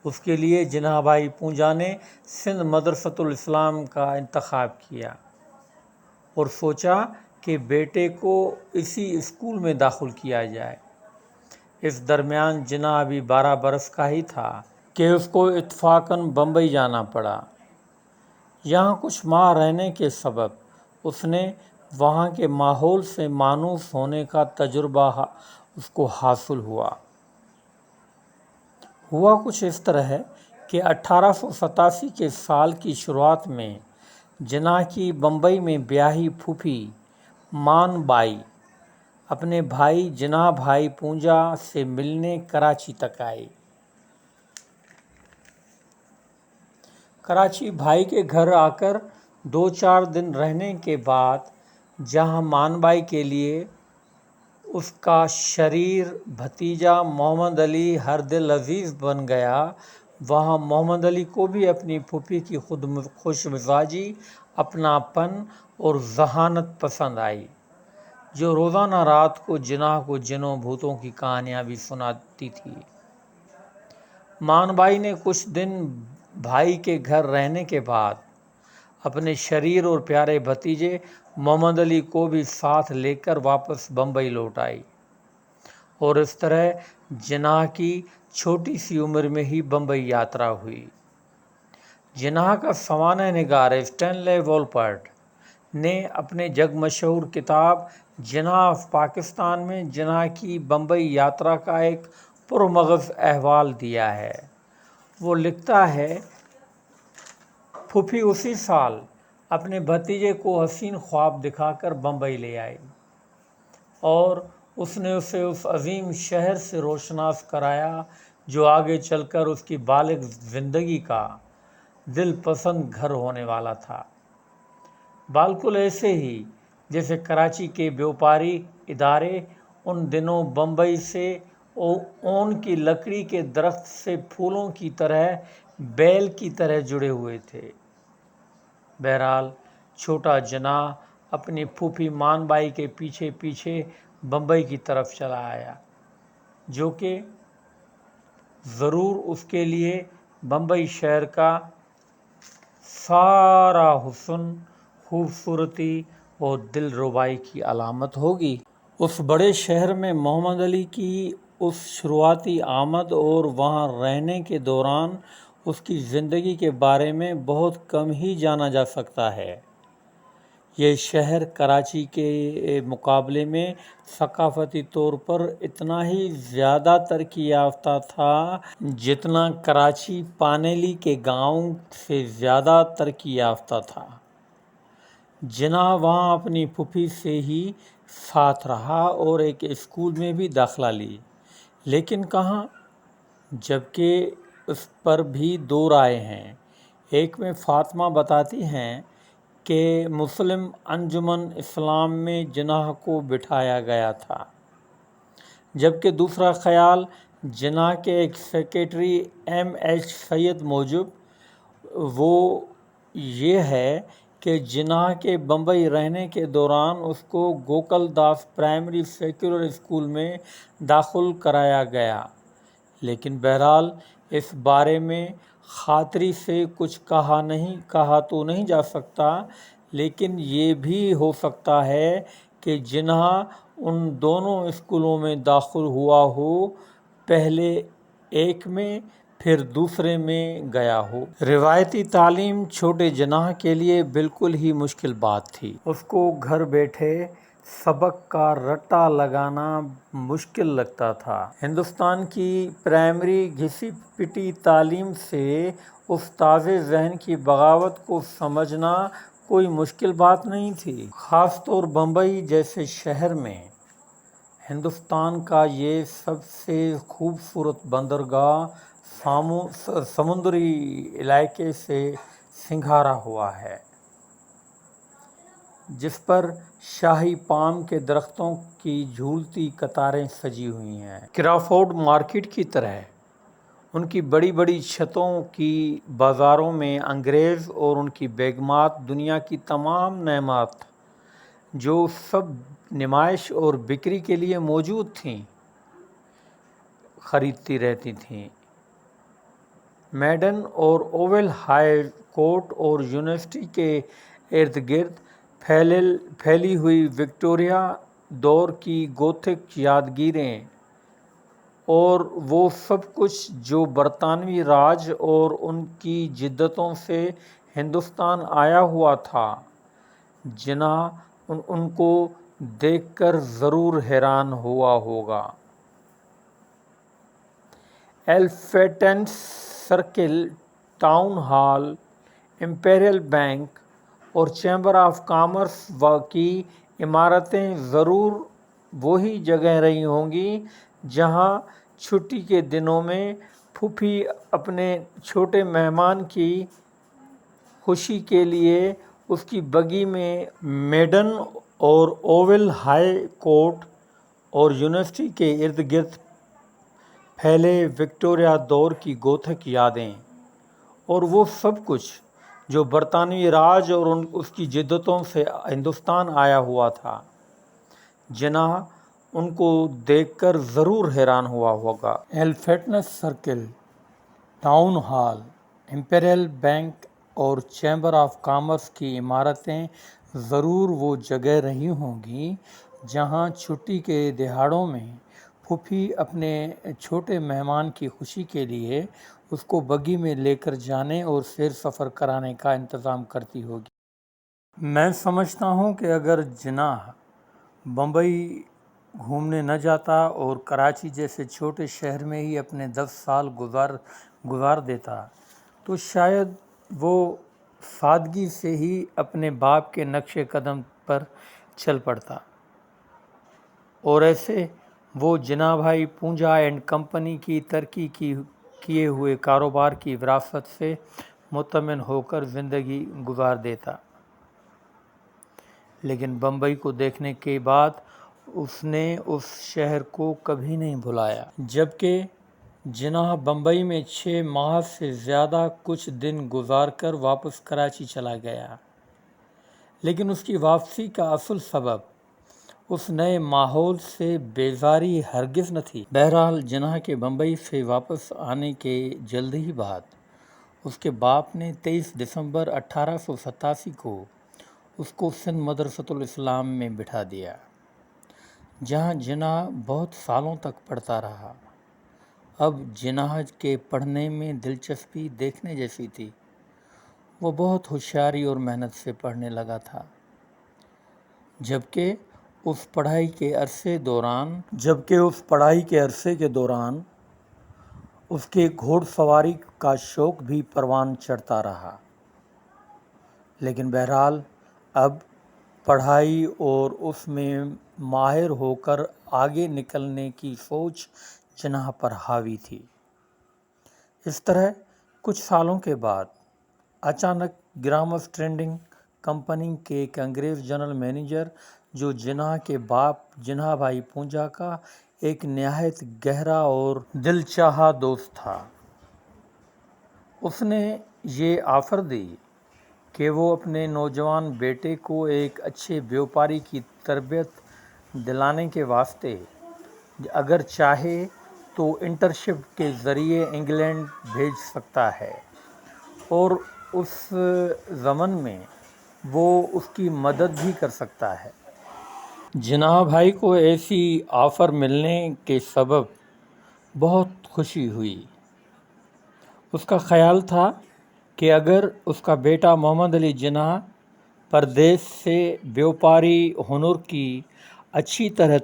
اس کے لیے جناح بھائی پونجا نے سندھ مدرسۃ الاسلام کا انتخاب کیا اور سوچا کہ بیٹے کو اسی اسکول میں داخل کیا جائے۔ اس درمیان جناح ابھی 12 برس کا ہی تھا کہ اس کو اتفاقاً بمبئی جانا پڑا۔ یہاں کچھ ماہ رہنے کے سبب اس نے وہاں کے ماحول سے مانوس ہونے کا تجربہ اس کو حاصل ہوا۔ کچھ اس طرح ہے کہ 1887 کے سال کی شروعات میں جناح کی بمبئی میں بیاہی پھوپھی مان بائی اپنے بھائی جناح بھائی پونجا سے ملنے کراچی تک آئی۔ کراچی بھائی کے گھر آ کر 2-4 دن رہنے کے بعد جہاں مان بائی کے لیے اس کا شریر بھتیجا محمد علی ہر دل عزیز بن گیا، وہاں محمد علی کو بھی اپنی پھوپھی کی خوش مزاجی، اپناپن اور ذہانت پسند آئی، جو روزانہ رات کو جناح کو جنوں بھوتوں کی کہانیاں بھی سناتی تھی۔ مان بائی نے کچھ دن بھائی کے گھر رہنے کے بعد اپنے شریر اور پیارے بھتیجے محمد علی کو بھی ساتھ لے کر واپس بمبئی لوٹ آئی، اور اس طرح جناح کی چھوٹی سی عمر میں ہی بمبئی یاترا ہوئی۔ جناح کا سوانح نگار اسٹینلے وولپرٹ نے اپنے جگ مشہور کتاب جناح آف پاکستان میں جناح کی بمبئی یاترا کا ایک پرمغز احوال دیا ہے۔ وہ لکھتا ہے، پھوپھی اسی سال اپنے بھتیجے کو حسین خواب دکھا کر بمبئی لے آئی، اور اس نے اسے اس عظیم شہر سے روشناس کرایا جو آگے چل کر اس کی بالغ زندگی کا دل پسند گھر ہونے والا تھا، بالکل ایسے ہی جیسے کراچی کے بیوپاری ادارے ان دنوں بمبئی سے اون کی لکڑی کے درخت سے پھولوں کی طرح بیل کی طرح جڑے ہوئے تھے۔ بہرحال چھوٹا جناح اپنی پھوپھی مان بائی کے پیچھے پیچھے بمبئی کی طرف چلا آیا، جو کہ ضرور اس کے لیے بمبئی شہر کا سارا حسن، خوبصورتی اور دل ربائی کی علامت ہوگی۔ اس بڑے شہر میں محمد علی کی اس شروعاتی آمد اور وہاں رہنے کے دوران اس کی زندگی کے بارے میں بہت کم ہی جانا جا سکتا ہے۔ یہ شہر کراچی کے مقابلے میں ثقافتی طور پر اتنا ہی زیادہ ترقی یافتہ تھا جتنا کراچی پانیلی کے گاؤں سے زیادہ ترقی یافتہ تھا۔ جناح وہاں اپنی پھوپھی سے ہی ساتھ رہا اور ایک اسکول میں بھی داخلہ لی، لیکن کہاں؟ جبکہ اس پر بھی دو رائے ہیں۔ ایک میں فاطمہ بتاتی ہیں کہ مسلم انجمن اسلام میں جناح کو بٹھایا گیا تھا، جبکہ دوسرا خیال جناح کے ایک سیکریٹری ایم ایچ سید موجب وہ یہ ہے کہ جناح کے بمبئی رہنے کے دوران اس کو Gokul Das primary secular school میں داخل کرایا گیا، لیکن بہرحال اس بارے میں خاطری سے کچھ کہا تو نہیں جا سکتا، لیکن یہ بھی ہو سکتا ہے کہ جناح ان دونوں اسکولوں میں داخل ہوا ہو، پہلے ایک میں پھر دوسرے میں گیا ہو۔ روایتی تعلیم چھوٹے جناح کے لیے بالکل ہی مشکل بات تھی۔ اس کو گھر بیٹھے سبق کا رٹا لگانا مشکل لگتا تھا۔ ہندوستان کی پرائمری گھسی پٹی تعلیم سے اس تازہ ذہن کی بغاوت کو سمجھنا کوئی مشکل بات نہیں تھی، خاص طور بمبئی جیسے شہر میں۔ ہندوستان کا یہ سب سے خوبصورت بندرگاہ سمندری علاقے سے سنگھارا ہوا ہے، جس پر شاہی پام کے درختوں کی جھولتی قطاریں سجی ہوئی ہیں، کرافورڈ مارکیٹ کی طرح۔ ان کی بڑی بڑی چھتوں کی بازاروں میں انگریز اور ان کی بیگمات دنیا کی تمام نعمات جو سب نمائش اور بکری کے لیے موجود تھیں خریدتی رہتی تھیں۔ میڈن اور اوول ہائی کورٹ اور یونیورسٹی کے ارد گرد پھیلی ہوئی وکٹوریہ دور کی گوتھک یادگاریں اور وہ سب کچھ جو برطانوی راج اور ان کی جدتوں سے ہندوستان آیا ہوا تھا، جناح ان کو دیکھ کر ضرور حیران ہوا ہوگا۔ Elephants circle, town hall, Imperial bank اور چیمبر آف کامرس کی عمارتیں ضرور وہی جگہ رہی ہوں گی جہاں چھٹی کے دنوں میں پھوپھی اپنے چھوٹے مہمان کی خوشی کے لیے اس کی بگی میں میڈن اور اوول ہائی کورٹ اور یونیورسٹی کے ارد گرد پھیلے وکٹوریہ دور کی گوتھک یادیں اور وہ سب کچھ جو برطانوی راج اور اس کی جدتوں سے ہندوستان آیا ہوا تھا، جناح ان کو دیکھ کر ضرور حیران ہوا ہوگا۔ Elephants circle, town hall, Imperial bank اور چیمبر آف کامرس کی عمارتیں ضرور وہ جگہ رہی ہوں گی جہاں چھٹی کے دہاڑوں میں پھوپھی اپنے چھوٹے مہمان کی خوشی کے لیے اس کو بگی میں لے کر جانے اور سیر سفر کرانے کا انتظام کرتی ہوگی۔ میں سمجھتا ہوں کہ اگر جناح بمبئی گھومنے نہ جاتا اور کراچی جیسے چھوٹے شہر میں ہی اپنے 10 سال گزار دیتا تو شاید وہ سادگی سے ہی اپنے باپ کے نقش قدم پر چل پڑتا، اور ایسے وہ جناح بھائی پونجا اینڈ کمپنی کی ترقی کیے ہوئے کاروبار کی وراثت سے مطمئن ہو کر زندگی گزار دیتا۔ لیکن بمبئی کو دیکھنے کے بعد اس نے اس شہر کو کبھی نہیں بھلایا۔ جبکہ جناح بمبئی میں 6 ماہ سے زیادہ کچھ دن گزار کر واپس کراچی چلا گیا، لیکن اس کی واپسی کا اصل سبب اس نئے ماحول سے بیزاری ہرگز نہ تھی۔ بہرحال جناح کے بمبئی سے واپس آنے کے جلد ہی بعد اس کے باپ نے 23 دسمبر 1887 کو اس کو سندھ مدرسۃ الاسلام میں بٹھا دیا، جہاں جناح بہت سالوں تک پڑھتا رہا۔ اب جناح کے پڑھنے میں دلچسپی دیکھنے جیسی تھی۔ وہ بہت ہوشیاری اور محنت سے پڑھنے لگا تھا، جبکہ اس پڑھائی کے عرصے کے دوران اس کے گھوڑ سواری کا شوق بھی پروان چڑھتا رہا۔ لیکن بہرحال اب پڑھائی اور اس میں ماہر ہو کر آگے نکلنے کی سوچ جناح پر حاوی تھی۔ اس طرح کچھ سالوں کے بعد اچانک گرامس ٹریڈنگ کمپنی کے ایک انگریز جنرل مینیجر، جو جناح کے باپ جناح بھائی پونجا کا ایک نہایت گہرا اور دل چاہا دوست تھا، اس نے یہ آفر دی کہ وہ اپنے نوجوان بیٹے کو ایک اچھے بیوپاری کی تربیت دلانے کے واسطے اگر چاہے تو انٹرنشپ کے ذریعے انگلینڈ بھیج سکتا ہے، اور اس ضمن میں وہ اس کی مدد بھی کر سکتا ہے۔ جناح بھائی کو ایسی آفر ملنے کے سبب بہت خوشی ہوئی۔ اس کا خیال تھا کہ اگر اس کا بیٹا محمد علی جناح پردیس سے بیوپاری ہنر کی اچھی طرح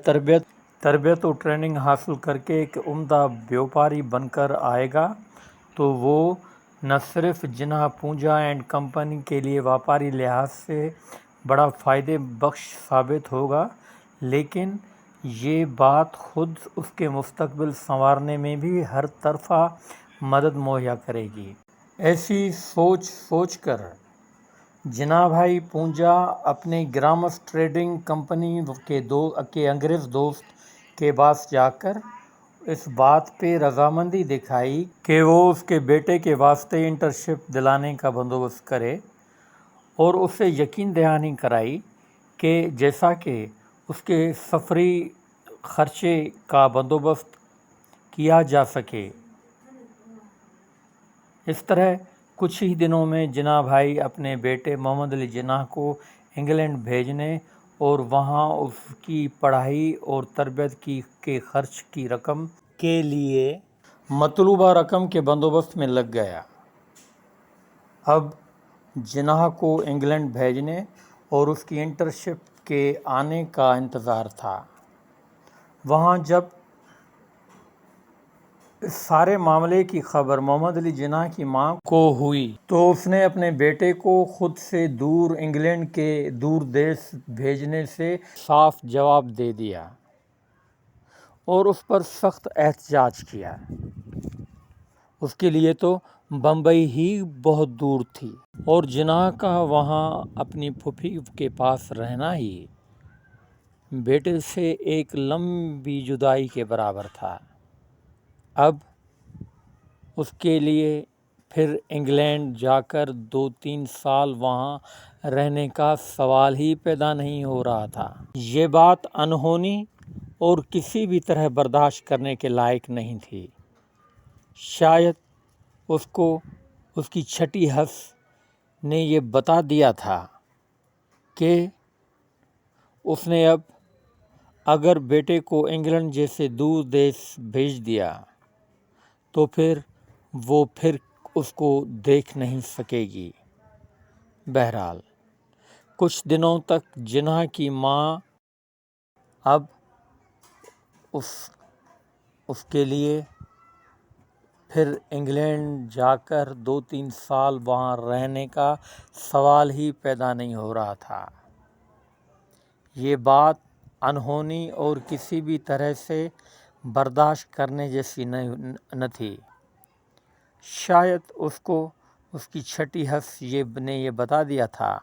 تربیت و ٹریننگ حاصل کر کے ایک عمدہ بیوپاری بن کر آئے گا تو وہ نہ صرف جناح پونجا اینڈ کمپنی کے لیے ویاپاری لحاظ سے بڑا فائدہ بخش ثابت ہوگا، لیکن یہ بات خود اس کے مستقبل سنوارنے میں بھی ہر طرفہ مدد مہیا کرے گی۔ ایسی سوچ کر جناح بھائی پونجا اپنے گرامس ٹریڈنگ کمپنی کے انگریز دوست کے پاس جا کر اس بات پہ رضامندی دکھائی کہ وہ اس کے بیٹے کے واسطے انٹرنشپ دلانے کا بندوبست کرے، اور اسے یقین دہانی کرائی کہ جیسا کہ اس کے سفری خرچے کا بندوبست کیا جا سکے۔ اس طرح کچھ ہی دنوں میں جناح بھائی اپنے بیٹے محمد علی جناح کو انگلینڈ بھیجنے اور وہاں اس کی پڑھائی اور تربیت کے خرچ کی رقم کے لیے مطلوبہ رقم کے بندوبست میں لگ گیا۔ اب جناح کو انگلینڈ بھیجنے اور اس کی انٹرنشپ کے آنے کا انتظار تھا۔ وہاں جب اس سارے معاملے کی خبر محمد علی جناح کی ماں کو ہوئی تو اس نے اپنے بیٹے کو خود سے دور انگلینڈ کے دور دیس بھیجنے سے صاف جواب دے دیا اور اس پر سخت احتجاج کیا۔ اس کے لیے تو بمبئی ہی بہت دور تھی اور جناح کا وہاں اپنی پھوپھی کے پاس رہنا ہی بیٹے سے ایک لمبی جدائی کے برابر تھا۔ اب اس کے لیے پھر انگلینڈ جا کر 2-3 سال وہاں رہنے کا سوال ہی پیدا نہیں ہو رہا تھا۔ یہ بات انہونی اور کسی بھی طرح برداشت کرنے کے لائق نہیں تھی۔ شاید اس کو اس کی چھٹی حس نے یہ بتا دیا تھا کہ اس نے اب اگر بیٹے کو انگلینڈ جیسے دور دیس بھیج دیا تو پھر وہ اس کو دیکھ نہیں سکے گی۔ بہرحال کچھ دنوں تک جناح کی ماں اب اس کے لیے پھر انگلینڈ جا کر 2-3 سال وہاں رہنے کا سوال ہی پیدا نہیں ہو رہا تھا۔ یہ بات انہونی اور کسی بھی طرح سے برداشت کرنے جیسی نہ تھی۔ شاید اس کو اس کی چھٹی حس نے یہ بتا دیا تھا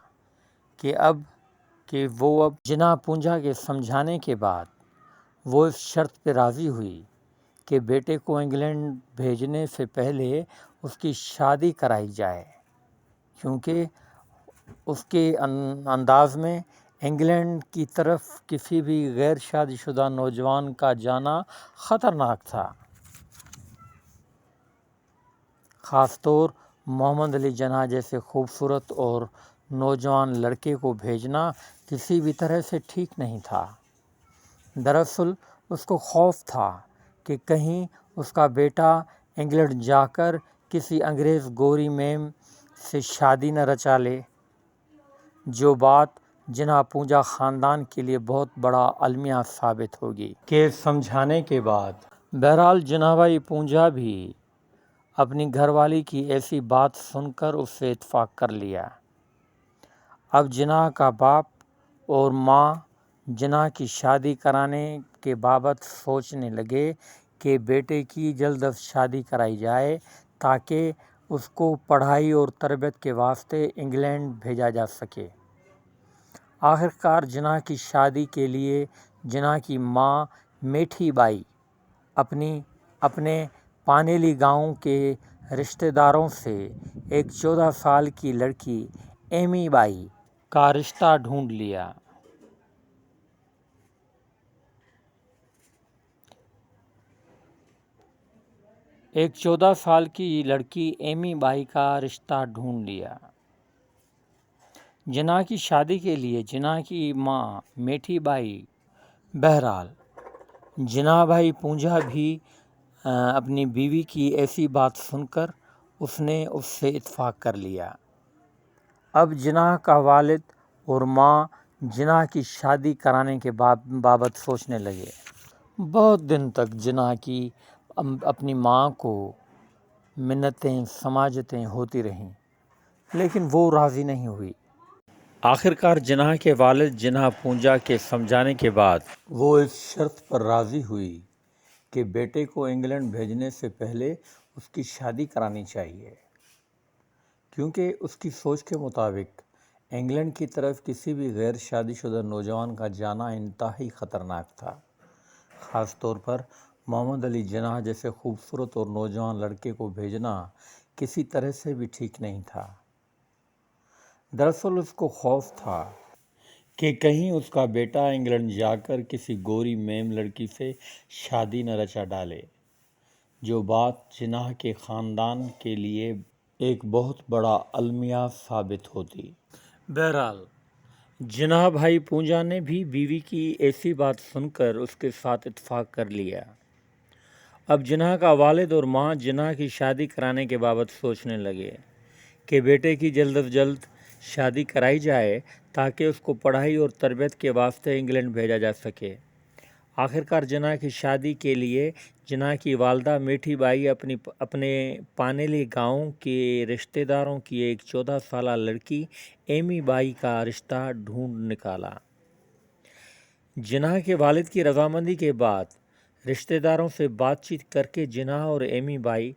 کہ وہ اب جناح پونجا کے سمجھانے کے بعد وہ اس شرط پہ راضی ہوئی کہ بیٹے کو انگلینڈ بھیجنے سے پہلے اس کی شادی کرائی جائے، کیونکہ اس کے انداز میں انگلینڈ کی طرف کسی بھی غیر شادی شدہ نوجوان کا جانا خطرناک تھا، خاص طور محمد علی جناح جیسے خوبصورت اور نوجوان لڑکے کو بھیجنا کسی بھی طرح سے ٹھیک نہیں تھا۔ دراصل اس کو خوف تھا کہ کہیں اس کا بیٹا انگلینڈ جا کر کسی انگریز گوری میم سے شادی نہ رچا لے، جو بات جناح پونجا خاندان کے لیے بہت بڑا المیہ ثابت ہوگی۔ کے سمجھانے کے بعد بہرحال جناح بھائی پونجا بھی اپنی گھر والی کی ایسی بات سن کر اس سے اتفاق کر لیا۔ اب جناح کا باپ اور ماں جناح کی شادی کرانے کے بابت سوچنے لگے کہ بیٹے کی جلد از شادی کرائی جائے تاکہ اس کو پڑھائی اور تربیت کے واسطے انگلینڈ بھیجا جا سکے۔ آخرکار جناح کی شادی کے لیے جناح کی ماں میٹھی بائی اپنے پانیلی گاؤں کے رشتہ داروں سے ایک 14 سال کی لڑکی ایمی بائی کا رشتہ ڈھونڈ لیا۔ ایک 14 سال کی لڑکی ایمی بائی کا رشتہ ڈھونڈ لیا۔ جناح کی شادی کے لیے جناح کی ماں میٹھی بائی بہرحال جناح بھائی پونجا بھی اپنی بیوی کی ایسی بات سن کر اس نے اس سے اتفاق کر لیا۔ اب جناح کا والد اور ماں جناح کی شادی کرانے کے بابت سوچنے لگے۔ بہت دن تک جناح کی اپنی ماں کو منتیں سماجتیں ہوتی رہیں، لیکن وہ راضی نہیں ہوئی۔ آخرکار جناح کے والد جناح پونجا کے سمجھانے کے بعد وہ اس شرط پر راضی ہوئی کہ بیٹے کو انگلینڈ بھیجنے سے پہلے اس کی شادی کرانی چاہیے، کیونکہ اس کی سوچ کے مطابق انگلینڈ کی طرف کسی بھی غیر شادی شدہ نوجوان کا جانا انتہائی خطرناک تھا، خاص طور پر محمد علی جناح جیسے خوبصورت اور نوجوان لڑکے کو بھیجنا کسی طرح سے بھی ٹھیک نہیں تھا۔ دراصل اس کو خوف تھا کہ کہیں اس کا بیٹا انگلینڈ جا کر کسی گوری میم لڑکی سے شادی نہ رچا ڈالے، جو بات جناح کے خاندان کے لیے ایک بہت بڑا المیہ ثابت ہوتی۔ بہرحال جناح بھائی پونجا نے بھی بیوی کی ایسی بات سن کر اس کے ساتھ اتفاق کر لیا۔ اب جناح کا والد اور ماں جناح کی شادی کرانے کے بابت سوچنے لگے کہ بیٹے کی جلد از جلد شادی کرائی جائے تاکہ اس کو پڑھائی اور تربیت کے واسطے انگلینڈ بھیجا جا سکے۔ آخرکار جناح کی شادی کے لیے جناح کی والدہ میٹھی بائی اپنے پانیلی گاؤں کے رشتہ داروں کی ایک 14 سالہ لڑکی ایمی بائی کا رشتہ ڈھونڈ نکالا۔ جناح کے والد کی رضامندی کے بعد رشتہ داروں سے بات چیت کر کے جناح اور ایمی بائی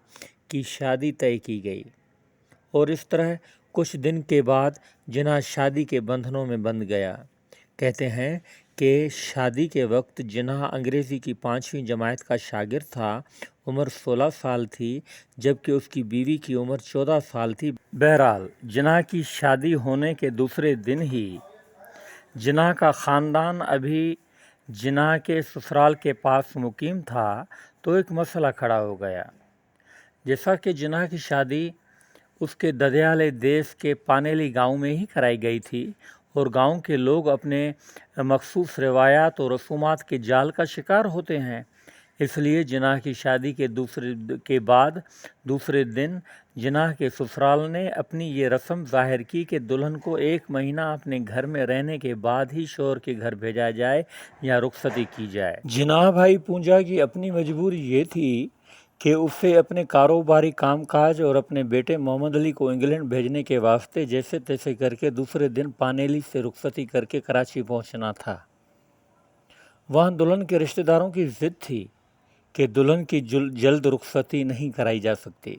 کی شادی طے کی گئی، اور اس طرح کچھ دن کے بعد جناح شادی کے بندھنوں میں بندھ گیا۔ کہتے ہیں کہ شادی کے وقت جناح انگریزی کی 5ویں جماعت کا شاگرد تھا، عمر 16 سال تھی، جبکہ اس کی بیوی کی عمر 14 سال تھی۔ بہرحال جناح کی شادی ہونے کے دوسرے دن ہی جناح کا خاندان ابھی جناح کے سسرال کے پاس مقیم تھا تو ایک مسئلہ کھڑا ہو گیا۔ جیسا کہ جناح کی شادی اس کے ددیالے دیس کے پانیلی گاؤں میں ہی کرائی گئی تھی، اور گاؤں کے لوگ اپنے مخصوص روایات اور رسومات کے جال کا شکار ہوتے ہیں، اس لیے جناح کی شادی کے بعد دوسرے دن جناح کے سسرال نے اپنی یہ رسم ظاہر کی کہ دلہن کو 1 مہینہ اپنے گھر میں رہنے کے بعد ہی شوہر کے گھر بھیجا جائے یا رخصتی کی جائے۔ جناح بھائی پونجا کی اپنی مجبوری یہ تھی کہ اسے اپنے کاروباری کام کاج اور اپنے بیٹے محمد علی کو انگلینڈ بھیجنے کے واسطے جیسے تیسے کر کے دوسرے دن پانیلی سے رخصتی کر کے کراچی پہنچنا تھا۔ وہاں دلہن کے رشتہ داروں کی ضد تھی کہ دلہن کی جلد رخصتی نہیں کرائی جا سکتی۔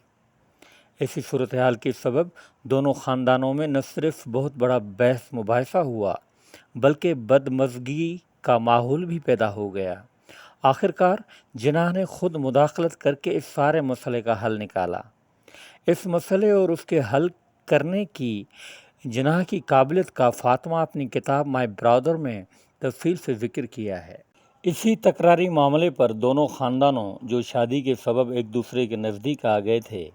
ایسی صورتحال کے سبب دونوں خاندانوں میں نہ صرف بہت بڑا بحث مباحثہ ہوا بلکہ بدمزگی کا ماحول بھی پیدا ہو گیا۔ آخرکار جناح نے خود مداخلت کر کے اس سارے مسئلے کا حل نکالا۔ اس مسئلے اور اس کے حل کرنے کی جناح کی قابلیت کا فاطمہ اپنی کتاب مائی برادر میں تفصیل سے ذکر کیا ہے۔ اسی تکراری معاملے پر دونوں خاندانوں جو شادی کے سبب ایک دوسرے کے نزدیک آ گئے تھے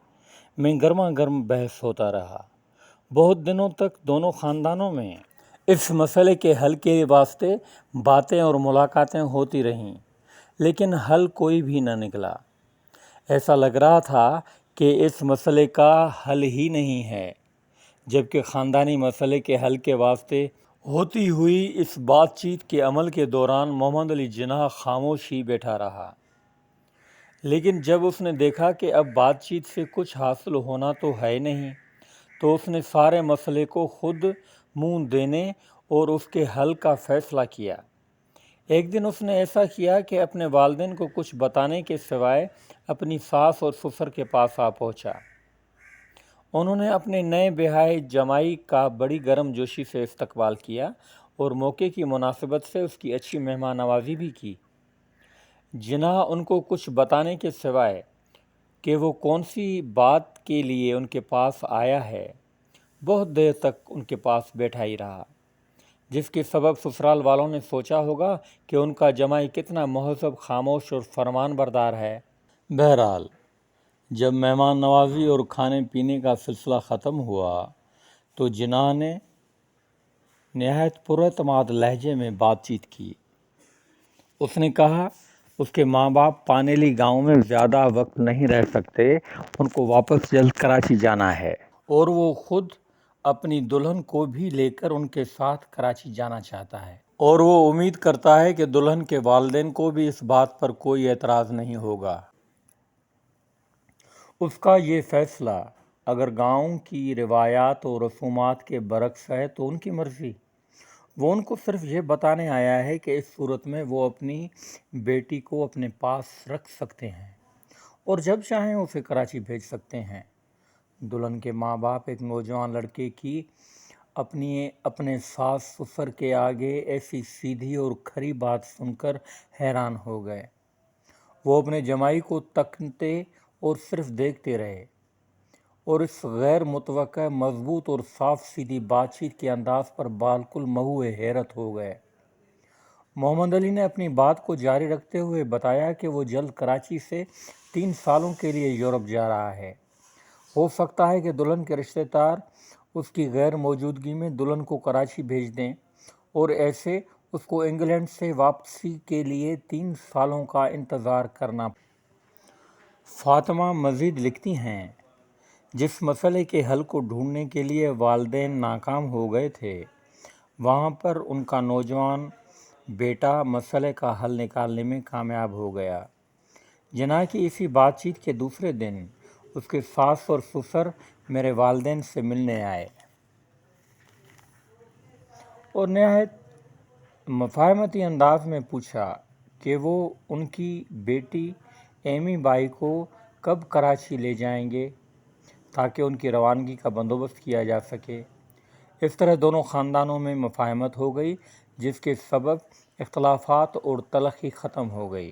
میں گرما گرم بحث ہوتا رہا۔ بہت دنوں تک دونوں خاندانوں میں اس مسئلے کے حل کے واسطے باتیں اور ملاقاتیں ہوتی رہیں، لیکن حل کوئی بھی نہ نکلا۔ ایسا لگ رہا تھا کہ اس مسئلے کا حل ہی نہیں ہے، جبکہ خاندانی مسئلے کے حل کے واسطے ہوتی ہوئی اس بات چیت کے عمل کے دوران محمد علی جناح خاموش ہی بیٹھا رہا۔ لیکن جب اس نے دیکھا کہ اب بات چیت سے کچھ حاصل ہونا تو ہے نہیں، تو اس نے سارے مسئلے کو خود منہ دینے اور اس کے حل کا فیصلہ کیا۔ ایک دن اس نے ایسا کیا کہ اپنے والدین کو کچھ بتانے کے سوائے اپنی ساس اور سسر کے پاس آ پہنچا۔ انہوں نے اپنے نئے بیاہے جمائی کا بڑی گرم جوشی سے استقبال کیا اور موقع کی مناسبت سے اس کی اچھی مہمان نوازی بھی کی۔ جناح ان کو کچھ بتانے کے سوائے کہ وہ کون سی بات کے لیے ان کے پاس آیا ہے، بہت دیر تک ان کے پاس بیٹھا ہی رہا، جس کے سبب سسرال والوں نے سوچا ہوگا کہ ان کا جمائی کتنا مہذب، خاموش اور فرمان بردار ہے۔ بہرحال جب مہمان نوازی اور کھانے پینے کا سلسلہ ختم ہوا تو جناح نے نہایت پراعتماد لہجے میں بات چیت کی۔ اس نے کہا اس کے ماں باپ پانیلی گاؤں میں زیادہ وقت نہیں رہ سکتے، ان کو واپس جلد کراچی جانا ہے، اور وہ خود اپنی دلہن کو بھی لے کر ان کے ساتھ کراچی جانا چاہتا ہے، اور وہ امید کرتا ہے کہ دلہن کے والدین کو بھی اس بات پر کوئی اعتراض نہیں ہوگا۔ اس کا یہ فیصلہ اگر گاؤں کی روایات اور رسومات کے برعکس ہے تو ان کی مرضی۔ وہ ان کو صرف یہ بتانے آیا ہے کہ اس صورت میں وہ اپنی بیٹی کو اپنے پاس رکھ سکتے ہیں اور جب چاہیں اسے کراچی بھیج سکتے ہیں۔ دلہن کے ماں باپ ایک نوجوان لڑکے کی اپنے ساس سسر کے آگے ایسی سیدھی اور کھری بات سن کر حیران ہو گئے۔ وہ اپنے جمائی کو تکتے اور صرف دیکھتے رہے اور اس غیر متوقع، مضبوط اور صاف سیدھی بات چیت کے انداز پر بالکل مہوئے حیرت ہو گئے۔ محمد علی نے اپنی بات کو جاری رکھتے ہوئے بتایا کہ وہ جلد کراچی سے 3 سالوں کے لیے یورپ جا رہا ہے۔ ہو سکتا ہے کہ دلہن کے رشتہ دار اس کی غیر موجودگی میں دلہن کو کراچی بھیج دیں اور ایسے اس کو انگلینڈ سے واپسی کے لیے 3 سالوں کا انتظار کرنا پڑے۔ فاطمہ مزید لکھتی ہیں، جس مسئلے کے حل کو ڈھونڈنے کے لیے والدین ناکام ہو گئے تھے، وہاں پر ان کا نوجوان بیٹا مسئلے کا حل نکالنے میں کامیاب ہو گیا۔ جناح کی اسی بات چیت کے دوسرے دن اس کے ساس اور سسر میرے والدین سے ملنے آئے اور نہایت مفاہمتی انداز میں پوچھا کہ وہ ان کی بیٹی ایمی بائی کو کب کراچی لے جائیں گے تاکہ ان کی روانگی کا بندوبست کیا جا سکے۔ اس طرح دونوں خاندانوں میں مفاہمت ہو گئی، جس کے سبب اختلافات اور تلخی ختم ہو گئی۔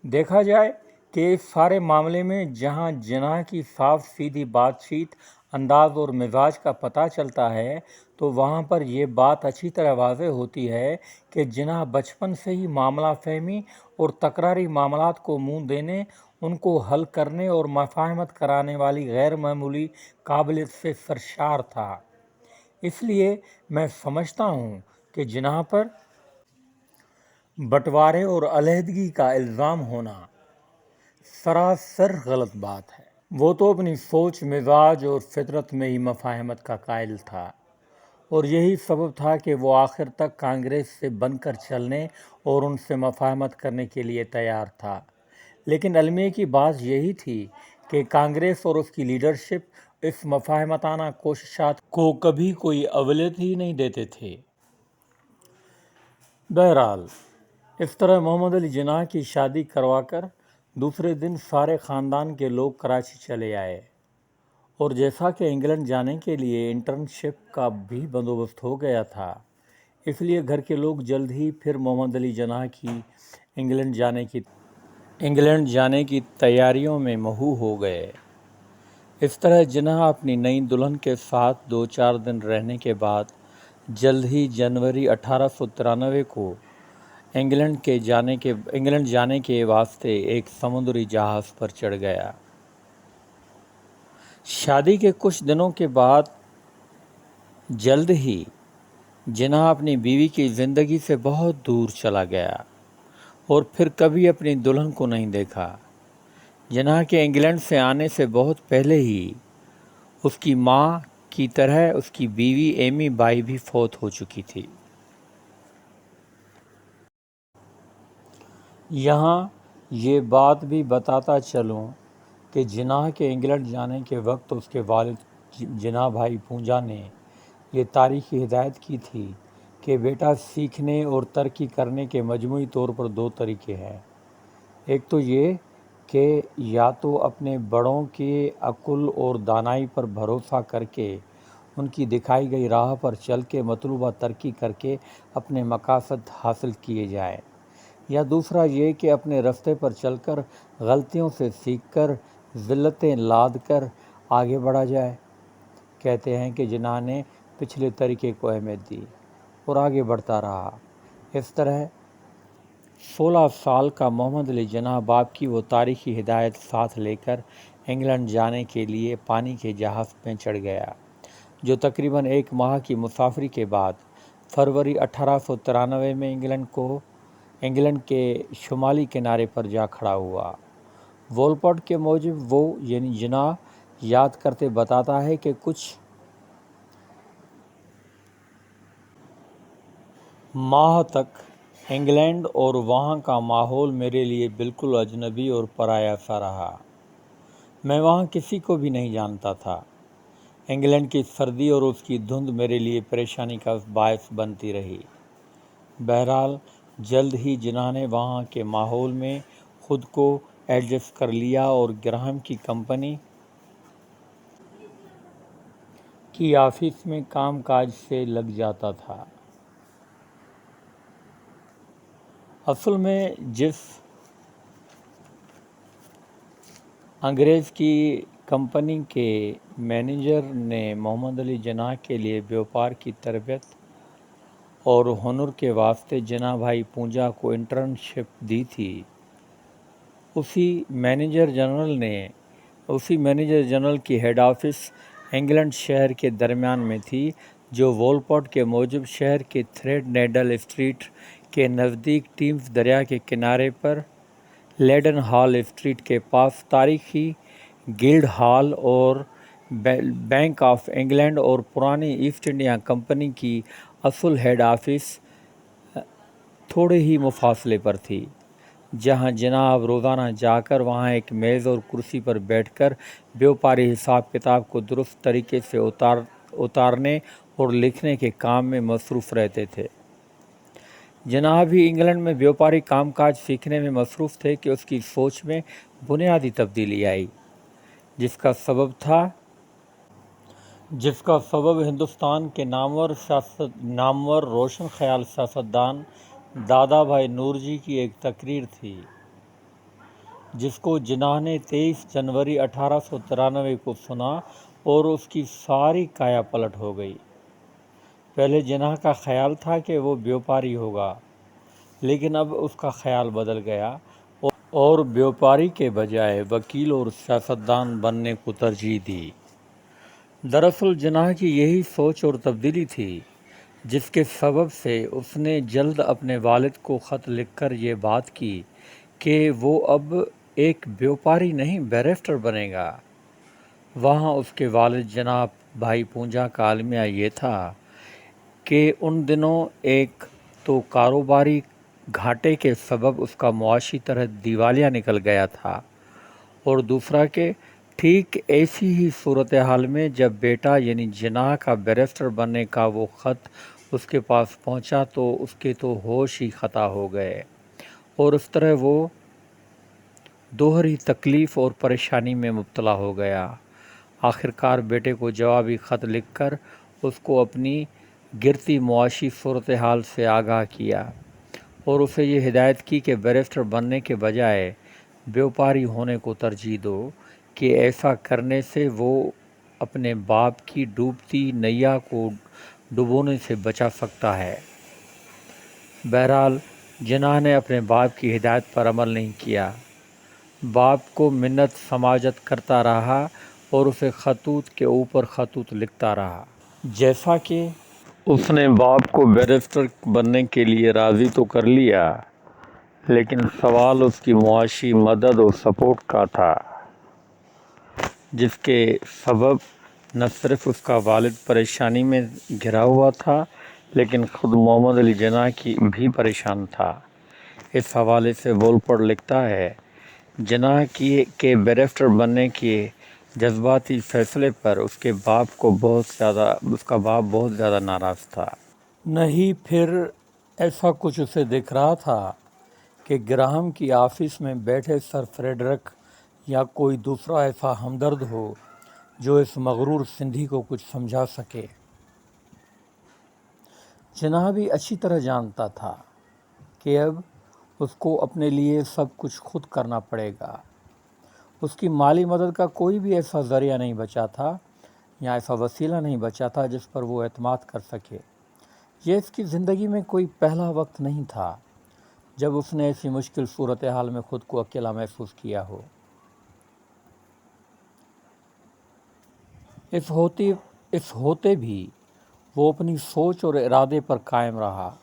دیکھا جائے کہ اس سارے معاملے میں جہاں جناح کی صاف سیدھی بات چیت، انداز اور مزاج کا پتہ چلتا ہے، تو وہاں پر یہ بات اچھی طرح واضح ہوتی ہے کہ جناح بچپن سے ہی معاملہ فہمی اور تکراری معاملات کو منہ دینے، ان کو حل کرنے اور مفاہمت کرانے والی غیر معمولی قابلیت سے سرشار تھا۔ اس لیے میں سمجھتا ہوں کہ جناح پر بٹوارے اور علیحدگی کا الزام ہونا سراسر غلط بات ہے۔ وہ تو اپنی سوچ، مزاج اور فطرت میں ہی مفاہمت کا قائل تھا، اور یہی سبب تھا کہ وہ آخر تک کانگریس سے بن کر چلنے اور ان سے مفاہمت کرنے کے لیے تیار تھا۔ لیکن المیہ کی بات یہی تھی کہ کانگریس اور اس کی لیڈرشپ اس مفاہمتانہ کوششات کو کبھی کوئی اولویت ہی نہیں دیتے تھے۔ بہرحال اس طرح محمد علی جناح کی شادی کروا کر دوسرے دن سارے خاندان کے لوگ کراچی چلے آئے، اور جیسا کہ انگلینڈ جانے کے لیے انٹرنشپ کا بھی بندوبست ہو گیا تھا، اس لیے گھر کے لوگ جلد ہی پھر محمد علی جناح کی انگلینڈ جانے کی تیاریوں میں مشغول ہو گئے۔ اس طرح جناح اپنی نئی دلہن کے ساتھ 2-4 دن رہنے کے بعد جلد ہی جنوری 1893 کو انگلینڈ جانے کے واسطے ایک سمندری جہاز پر چڑھ گیا۔ شادی کے کچھ دنوں کے بعد جلد ہی جناح اپنی بیوی کی زندگی سے بہت دور چلا گیا اور پھر کبھی اپنی دلہن کو نہیں دیکھا۔ جناح کے انگلینڈ سے آنے سے بہت پہلے ہی اس کی ماں کی طرح اس کی بیوی ایمی بائی بھی فوت ہو چکی تھی۔ یہاں یہ بات بھی بتاتا چلوں کہ جناح کے انگلینڈ جانے کے وقت اس کے والد جناح بھائی پونجا نے یہ تاریخی ہدایت کی تھی کہ بیٹا سیکھنے اور ترقی کرنے کے مجموعی طور پر دو طریقے ہیں۔ ایک تو یہ کہ یا تو اپنے بڑوں کے عقل اور دانائی پر بھروسہ کر کے ان کی دکھائی گئی راہ پر چل کے مطلوبہ ترقی کر کے اپنے مقاصد حاصل کیے جائیں، یا دوسرا یہ کہ اپنے رستے پر چل کر غلطیوں سے سیکھ کر ذلتیں لاد کر آگے بڑھا جائے۔ کہتے ہیں کہ جناح نے پچھلے طریقے کو اہمیت دی اور آگے بڑھتا رہا۔ اس طرح 16 سال کا محمد علی جناح باپ کی وہ تاریخی ہدایت ساتھ لے کر انگلینڈ جانے کے لیے پانی کے جہاز میں چڑھ گیا، جو تقریباً 1 ماہ کی مسافری کے بعد فروری 1893 میں انگلینڈ کے شمالی کنارے پر جا کھڑا ہوا۔ وولپوٹ کے موجب وہ یعنی جناح یاد کرتے بتاتا ہے کہ کچھ ماہ تک انگلینڈ اور وہاں کا ماحول میرے لیے بالکل اجنبی اور پرایا سا رہا۔ میں وہاں کسی کو بھی نہیں جانتا تھا۔ انگلینڈ کی سردی اور اس کی دھند میرے لیے پریشانی کا باعث بنتی رہی۔ بہرحال جلد ہی جناح نے وہاں کے ماحول میں خود کو ایڈجسٹ کر لیا اور گراہم کی کمپنی کی آفس میں کام کاج سے لگ جاتا تھا۔ اصل میں جس انگریز کی کمپنی کے مینیجر نے محمد علی جناح کے لیے بیوپار کی تربیت اور ہنر کے واسطے جناح بھائی پونجا کو انٹرنشپ دی تھی، اسی مینیجر جنرل کی ہیڈ آفس انگلینڈ شہر کے درمیان میں تھی، جو وولپوٹ کے موجب شہر کے تھریڈ نیڈل اسٹریٹ کے نزدیک ٹیمز دریا کے کنارے پر لیڈن ہال اسٹریٹ کے پاس تاریخی گلڈ ہال اور بینک آف انگلینڈ اور پرانی ایسٹ انڈیا کمپنی کی اصل ہیڈ آفس تھوڑے ہی مفاصلے پر تھی، جہاں جناب روزانہ جا کر وہاں ایک میز اور کرسی پر بیٹھ کر بیوپاری حساب کتاب کو درست طریقے سے اتارنے اور لکھنے کے کام میں مصروف رہتے تھے۔ جناح بھی انگلینڈ میں بیوپاری کام کاج سیکھنے میں مصروف تھے کہ اس کی سوچ میں بنیادی تبدیلی آئی، جس کا سبب ہندوستان کے نامور روشن خیال سیاستدان دادا بھائی نورجی کی ایک تقریر تھی، جس کو جناح نے 23 جنوری 1893 کو سنا اور اس کی ساری کایا پلٹ ہو گئی۔ پہلے جناح کا خیال تھا کہ وہ بیوپاری ہوگا، لیکن اب اس کا خیال بدل گیا اور بیوپاری کے بجائے وکیل اور سیاستدان بننے کو ترجیح دی۔ دراصل جناح کی یہی سوچ اور تبدیلی تھی جس کے سبب سے اس نے جلد اپنے والد کو خط لکھ کر یہ بات کی کہ وہ اب ایک بیوپاری نہیں بیرسٹر بنے گا۔ وہاں اس کے والد جناب بھائی پونجا کا المیہ یہ تھا کہ ان دنوں ایک تو کاروباری گھاٹے کے سبب اس کا معاشی طرح دیوالیہ نکل گیا تھا، اور دوسرا کہ ٹھیک ایسی ہی صورتحال میں جب بیٹا یعنی جناح کا بیرسٹر بننے کا وہ خط اس کے پاس پہنچا تو اس کے تو ہوش ہی خطا ہو گئے، اور اس طرح وہ دوہری تکلیف اور پریشانی میں مبتلا ہو گیا۔ آخرکار بیٹے کو جوابی خط لکھ کر اس کو اپنی گرتی معاشی صورتحال سے آگاہ کیا اور اسے یہ ہدایت کی کہ بیرسٹر بننے کے بجائے بیوپاری ہونے کو ترجیح دو، کہ ایسا کرنے سے وہ اپنے باپ کی ڈوبتی نیا کو ڈبونے سے بچا سکتا ہے۔ بہرحال جناح نے اپنے باپ کی ہدایت پر عمل نہیں کیا، باپ کو منت سماجت کرتا رہا اور اسے خطوط کے اوپر خطوط لکھتا رہا۔ جیسا کہ اس نے باپ کو بیرسٹر بننے کے لیے راضی تو کر لیا، لیکن سوال اس کی معاشی مدد اور سپورٹ کا تھا، جس کے سبب نہ صرف اس کا والد پریشانی میں گھرا ہوا تھا، لیکن خود محمد علی جناح کی بھی پریشان تھا۔ اس حوالے سے وولپر لکھتا ہے، جناح کے بیرسٹر بننے کے جذباتی فیصلے پر اس کا باپ بہت زیادہ ناراض تھا۔ نہیں پھر ایسا کچھ اسے دکھ رہا تھا کہ گراہم کی آفس میں بیٹھے سر فریڈرک یا کوئی دوسرا ایسا ہمدرد ہو جو اس مغرور سندھی کو کچھ سمجھا سکے۔ جناح بھی اچھی طرح جانتا تھا کہ اب اس کو اپنے لیے سب کچھ خود کرنا پڑے گا۔ اس کی مالی مدد کا کوئی بھی ایسا ذریعہ نہیں بچا تھا یا ایسا وسیلہ نہیں بچا تھا جس پر وہ اعتماد کر سکے۔ یہ اس کی زندگی میں کوئی پہلا وقت نہیں تھا جب اس نے ایسی مشکل صورتحال میں خود کو اکیلا محسوس کیا ہو۔ اس ہوتے بھی وہ اپنی سوچ اور ارادے پر قائم رہا۔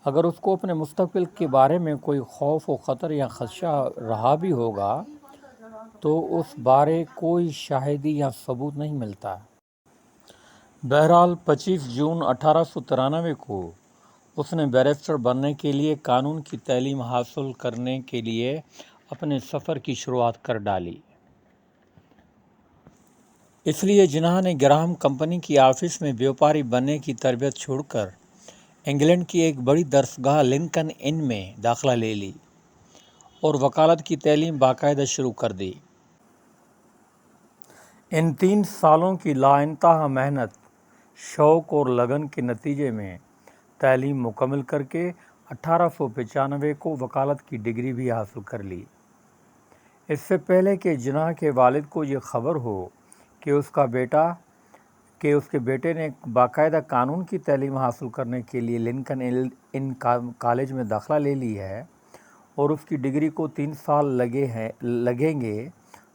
اگر اس کو اپنے مستقبل کے بارے میں کوئی خوف و خطر یا خدشہ رہا بھی ہوگا تو اس بارے کوئی شاہدی یا ثبوت نہیں ملتا۔ بہرحال 25 جون 1893 کو اس نے بیرسٹر بننے کے لیے قانون کی تعلیم حاصل کرنے کے لیے اپنے سفر کی شروعات کر ڈالی۔ اس لیے جناح نے گراہم کمپنی کی آفس میں بیوپاری بننے کی تربیت چھوڑ کر انگلینڈ کی ایک بڑی درسگاہ لنکن ان میں داخلہ لے لی اور وکالت کی تعلیم باقاعدہ شروع کر دی۔ ان 3 سالوں کی لاانتہا محنت، شوق اور لگن کے نتیجے میں تعلیم مکمل کر کے 1895 کو وکالت کی ڈگری بھی حاصل کر لی۔ اس سے پہلے کہ جناح کے والد کو یہ خبر ہو کہ اس کے بیٹے نے باقاعدہ قانون کی تعلیم حاصل کرنے کے لیے لنکن ان کالج میں داخلہ لے لی ہے اور اس کی ڈگری کو 3 سال لگیں گے،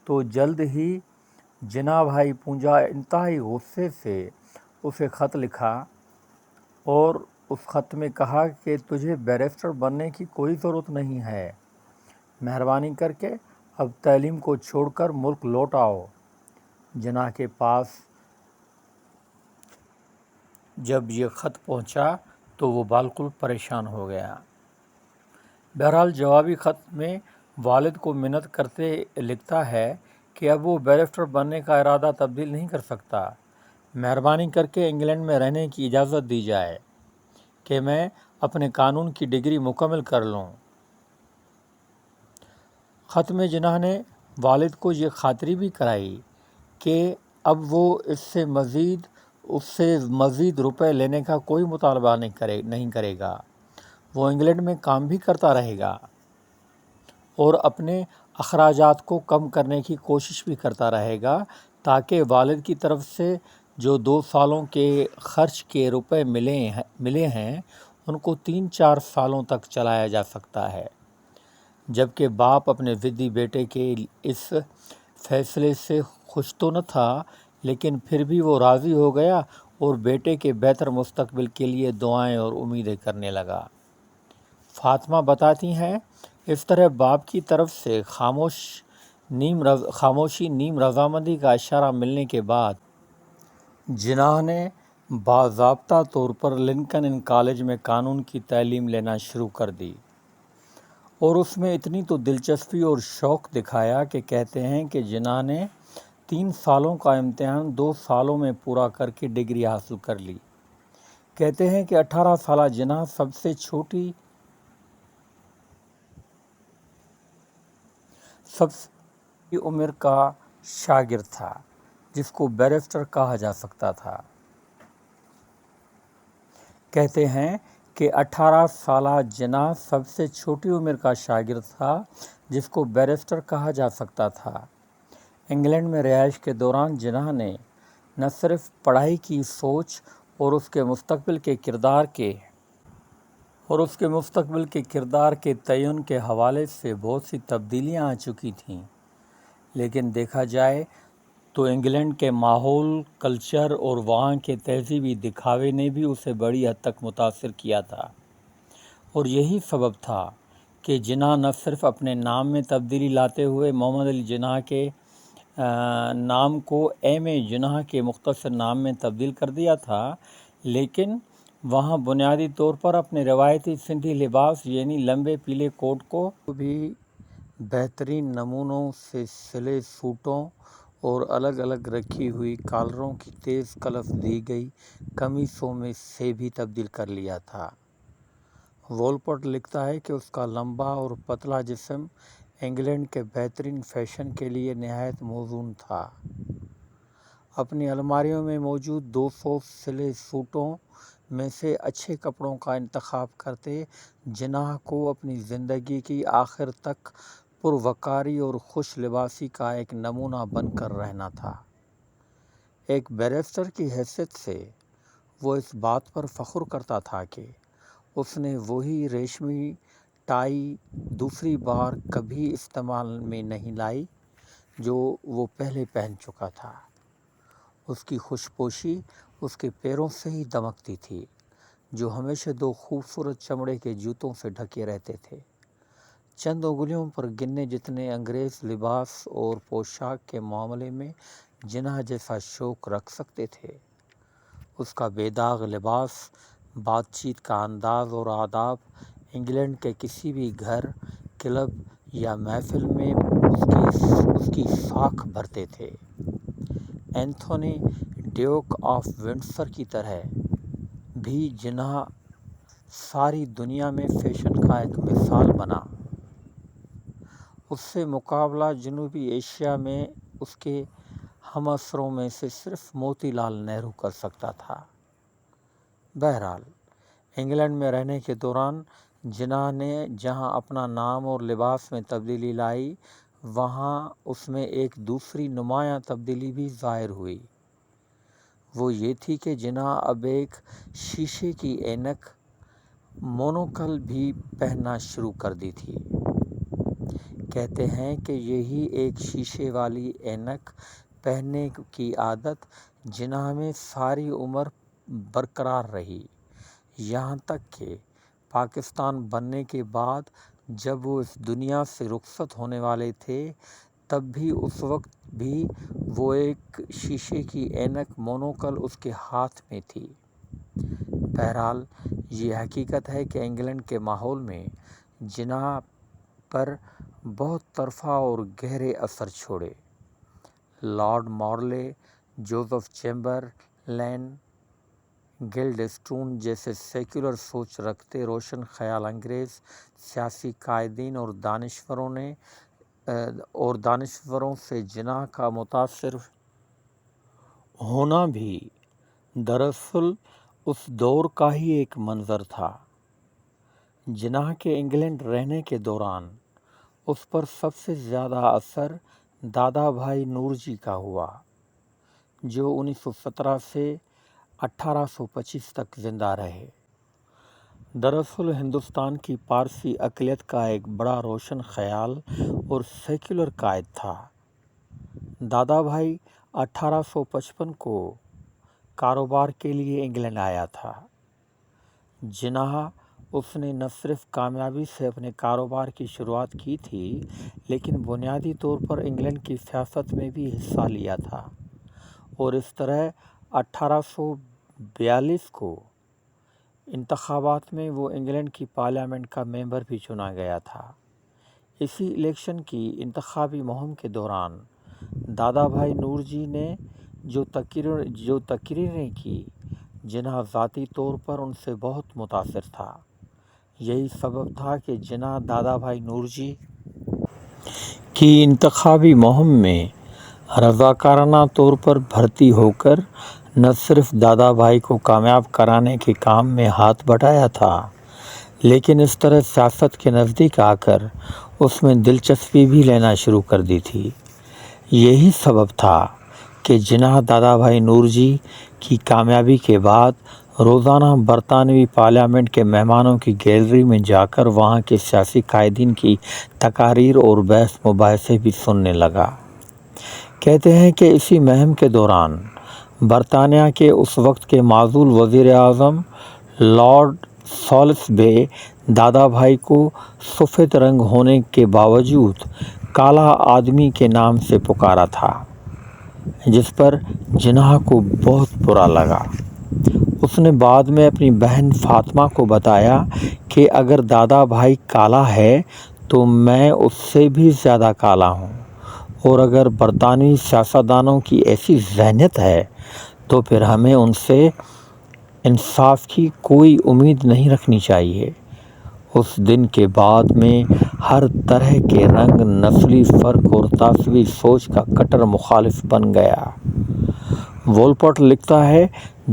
تو جلد ہی جناح بھائی پونجا انتہائی غصے سے اسے خط لکھا اور اس خط میں کہا کہ تجھے بیرسٹر بننے کی کوئی ضرورت نہیں ہے، مہربانی کر کے اب تعلیم کو چھوڑ کر ملک لوٹ آؤ۔ جناح کے پاس جب یہ خط پہنچا تو وہ بالکل پریشان ہو گیا۔ بہرحال جوابی خط میں والد کو منت کرتے لکھتا ہے کہ اب وہ بیرسٹر بننے کا ارادہ تبدیل نہیں کر سکتا، مہربانی کر کے انگلینڈ میں رہنے کی اجازت دی جائے کہ میں اپنے قانون کی ڈگری مکمل کر لوں۔ خط میں جناح نے والد کو یہ خاطری بھی کرائی کہ اب وہ اس سے مزید روپے لینے کا کوئی مطالبہ نہیں کرے گا، وہ انگلینڈ میں کام بھی کرتا رہے گا اور اپنے اخراجات کو کم کرنے کی کوشش بھی کرتا رہے گا تاکہ والد کی طرف سے جو 2 سالوں کے خرچ کے روپے ملے ہیں ان کو 3-4 سالوں تک چلایا جا سکتا ہے۔ جبکہ باپ اپنے ضدی بیٹے کے اس فیصلے سے خوش تو نہ تھا، لیکن پھر بھی وہ راضی ہو گیا اور بیٹے کے بہتر مستقبل کے لیے دعائیں اور امیدیں کرنے لگا۔ فاطمہ بتاتی ہیں، اس طرح باپ کی طرف سے خاموشی نیم رضامندی کا اشارہ ملنے کے بعد جناح نے باضابطہ طور پر لنکن ان کالج میں قانون کی تعلیم لینا شروع کر دی اور اس میں اتنی تو دلچسپی اور شوق دکھایا کہ کہتے ہیں کہ جناح نے 3 سالوں کا امتحان 2 سالوں میں پورا کر کے ڈگری حاصل کر لی۔ کہتے ہیں کہ 18 سالہ جناح سب سے چھوٹی عمر کا شاگرد تھا جس کو بیرسٹر کہا جا سکتا تھا۔ کہتے ہیں کہ 18 سالہ جناح سب سے چھوٹی عمر کا شاگرد تھا جس کو بیرسٹر کہا جا سکتا تھا۔ انگلینڈ میں رہائش کے دوران جناح نے نہ صرف پڑھائی کی سوچ اور اس کے مستقبل کے کردار کے تعین کے حوالے سے بہت سی تبدیلیاں آ چکی تھیں، لیکن دیکھا جائے تو انگلینڈ کے ماحول، کلچر اور وہاں کے تہذیبی دکھاوے نے بھی اسے بڑی حد تک متاثر کیا تھا، اور یہی سبب تھا کہ جناح نہ صرف اپنے نام میں تبدیلی لاتے ہوئے محمد علی جناح کے نام کو ایم اے جناح کے مختصر نام میں تبدیل کر دیا تھا، لیکن وہاں بنیادی طور پر اپنے روایتی سندھی لباس یعنی لمبے پیلے کوٹ کو بھی بہترین نمونوں سے سلے سوٹوں اور الگ الگ رکھی ہوئی کالروں کی تیز کلف دی گئی قمیصوں میں سے بھی تبدیل کر لیا تھا۔ وولپٹ لکھتا ہے کہ اس کا لمبا اور پتلا جسم انگلینڈ کے بہترین فیشن کے لیے نہایت موزوں تھا۔ اپنی الماریوں میں موجود 200 سلے سوٹوں میں سے اچھے کپڑوں کا انتخاب کرتے جناح کو اپنی زندگی کی آخر تک پروقاری اور خوش لباسی کا ایک نمونہ بن کر رہنا تھا۔ ایک بیرسٹر کی حیثیت سے وہ اس بات پر فخر کرتا تھا کہ اس نے وہی ریشمی ٹائی دوسری بار کبھی استعمال میں نہیں لائی جو وہ پہلے پہن چکا تھا۔ اس کی خوش پوشی اس کے پیروں سے ہی دمکتی تھی، جو ہمیشہ 2 خوبصورت چمڑے کے جوتوں سے ڈھکے رہتے تھے، چند انگلیوں پر گننے جتنے انگریز لباس اور پوشاک کے معاملے میں جناح جیسا شوق رکھ سکتے تھے۔ اس کا بے داغ لباس، بات چیت کا انداز اور آداب انگلینڈ کے کسی بھی گھر، کلب یا محفل میں اس کی ساکھ بھرتے تھے۔ اینتھونی ڈیوک آف ونڈسر کی طرح بھی جناح ساری دنیا میں فیشن کا ایک مثال بنا۔ اس سے مقابلہ جنوبی ایشیا میں اس کے ہم عصروں میں سے صرف موتی لال نہرو کر سکتا تھا۔ بہرحال انگلینڈ میں رہنے کے دوران جناح نے جہاں اپنا نام اور لباس میں تبدیلی لائی، وہاں اس میں ایک دوسری نمایاں تبدیلی بھی ظاہر ہوئی۔ وہ یہ تھی کہ جناح اب ایک شیشے کی اینک مونوکل بھی پہننا شروع کر دی تھی۔ کہتے ہیں کہ یہی ایک شیشے والی اینک پہننے کی عادت جناح میں ساری عمر برقرار رہی، یہاں تک کہ پاکستان بننے کے بعد جب وہ اس دنیا سے رخصت ہونے والے تھے، تب بھی اس وقت بھی وہ ایک شیشے کی اینک مونوکل اس کے ہاتھ میں تھی۔ بہرحال یہ حقیقت ہے کہ انگلینڈ کے ماحول میں جناح پر بہت طرفہ اور گہرے اثر چھوڑے۔ لارڈ مارلے، جوزف چیمبر لین، گلڈسٹون جیسے سیکولر سوچ رکھتے روشن خیال انگریز سیاسی قائدین اور دانشوروں سے جناح کا متاثر ہونا بھی دراصل اس دور کا ہی ایک منظر تھا۔ جناح کے انگلینڈ رہنے کے دوران اس پر سب سے زیادہ اثر دادا بھائی نورجی کا ہوا، جو 1917 سے 1825 تک زندہ رہے۔ دراصل ہندوستان کی پارسی اقلیت کا ایک بڑا روشن خیال اور سیکولر قائد تھا۔ دادا بھائی 1855 کو کاروبار کے لیے انگلینڈ آیا تھا۔ جناح اس نے نہ صرف کامیابی سے اپنے کاروبار کی شروعات کی تھی، لیکن بنیادی طور پر انگلینڈ کی سیاست میں بھی حصہ لیا تھا، اور اس طرح 1842 کو انتخابات میں وہ انگلینڈ کی پارلیمنٹ کا ممبر بھی چنا گیا تھا۔ اسی الیکشن کی انتخابی مہم کے دوران دادا بھائی نورجی نے جو تقریریں کی، جناح ذاتی طور پر ان سے بہت متاثر تھا۔ یہی سبب تھا کہ جناح دادا بھائی نورجی کی انتخابی مہم میں رضاکارانہ طور پر بھرتی ہو کر نہ صرف دادا بھائی کو کامیاب کرانے کے کام میں ہاتھ بٹایا تھا، لیکن اس طرح سیاست کے نزدیک آ کر اس میں دلچسپی بھی لینا شروع کر دی تھی۔ یہی سبب تھا کہ جناح دادا بھائی نورجی کی کامیابی کے بعد روزانہ برطانوی پارلیمنٹ کے مہمانوں کی گیلری میں جا کر وہاں کے سیاسی قائدین کی تقاریر اور بحث مباحثے بھی سننے لگا۔ کہتے ہیں کہ اسی مہم کے دوران برطانیہ کے اس وقت کے معزول وزیر اعظم لارڈ سالسبے دادا بھائی کو سفید رنگ ہونے کے باوجود کالا آدمی کے نام سے پکارا تھا، جس پر جناح کو بہت برا لگا۔ اس نے بعد میں اپنی بہن فاطمہ کو بتایا کہ اگر دادا بھائی کالا ہے تو میں اس سے بھی زیادہ کالا ہوں، اور اگر برطانوی سیاستدانوں کی ایسی ذہنیت ہے تو پھر ہمیں ان سے انصاف کی کوئی امید نہیں رکھنی چاہیے۔ اس دن کے بعد میں ہر طرح کے رنگ، نسلی فرق اور تعصبی سوچ کا کٹر مخالف بن گیا۔ وولپٹ لکھتا ہے،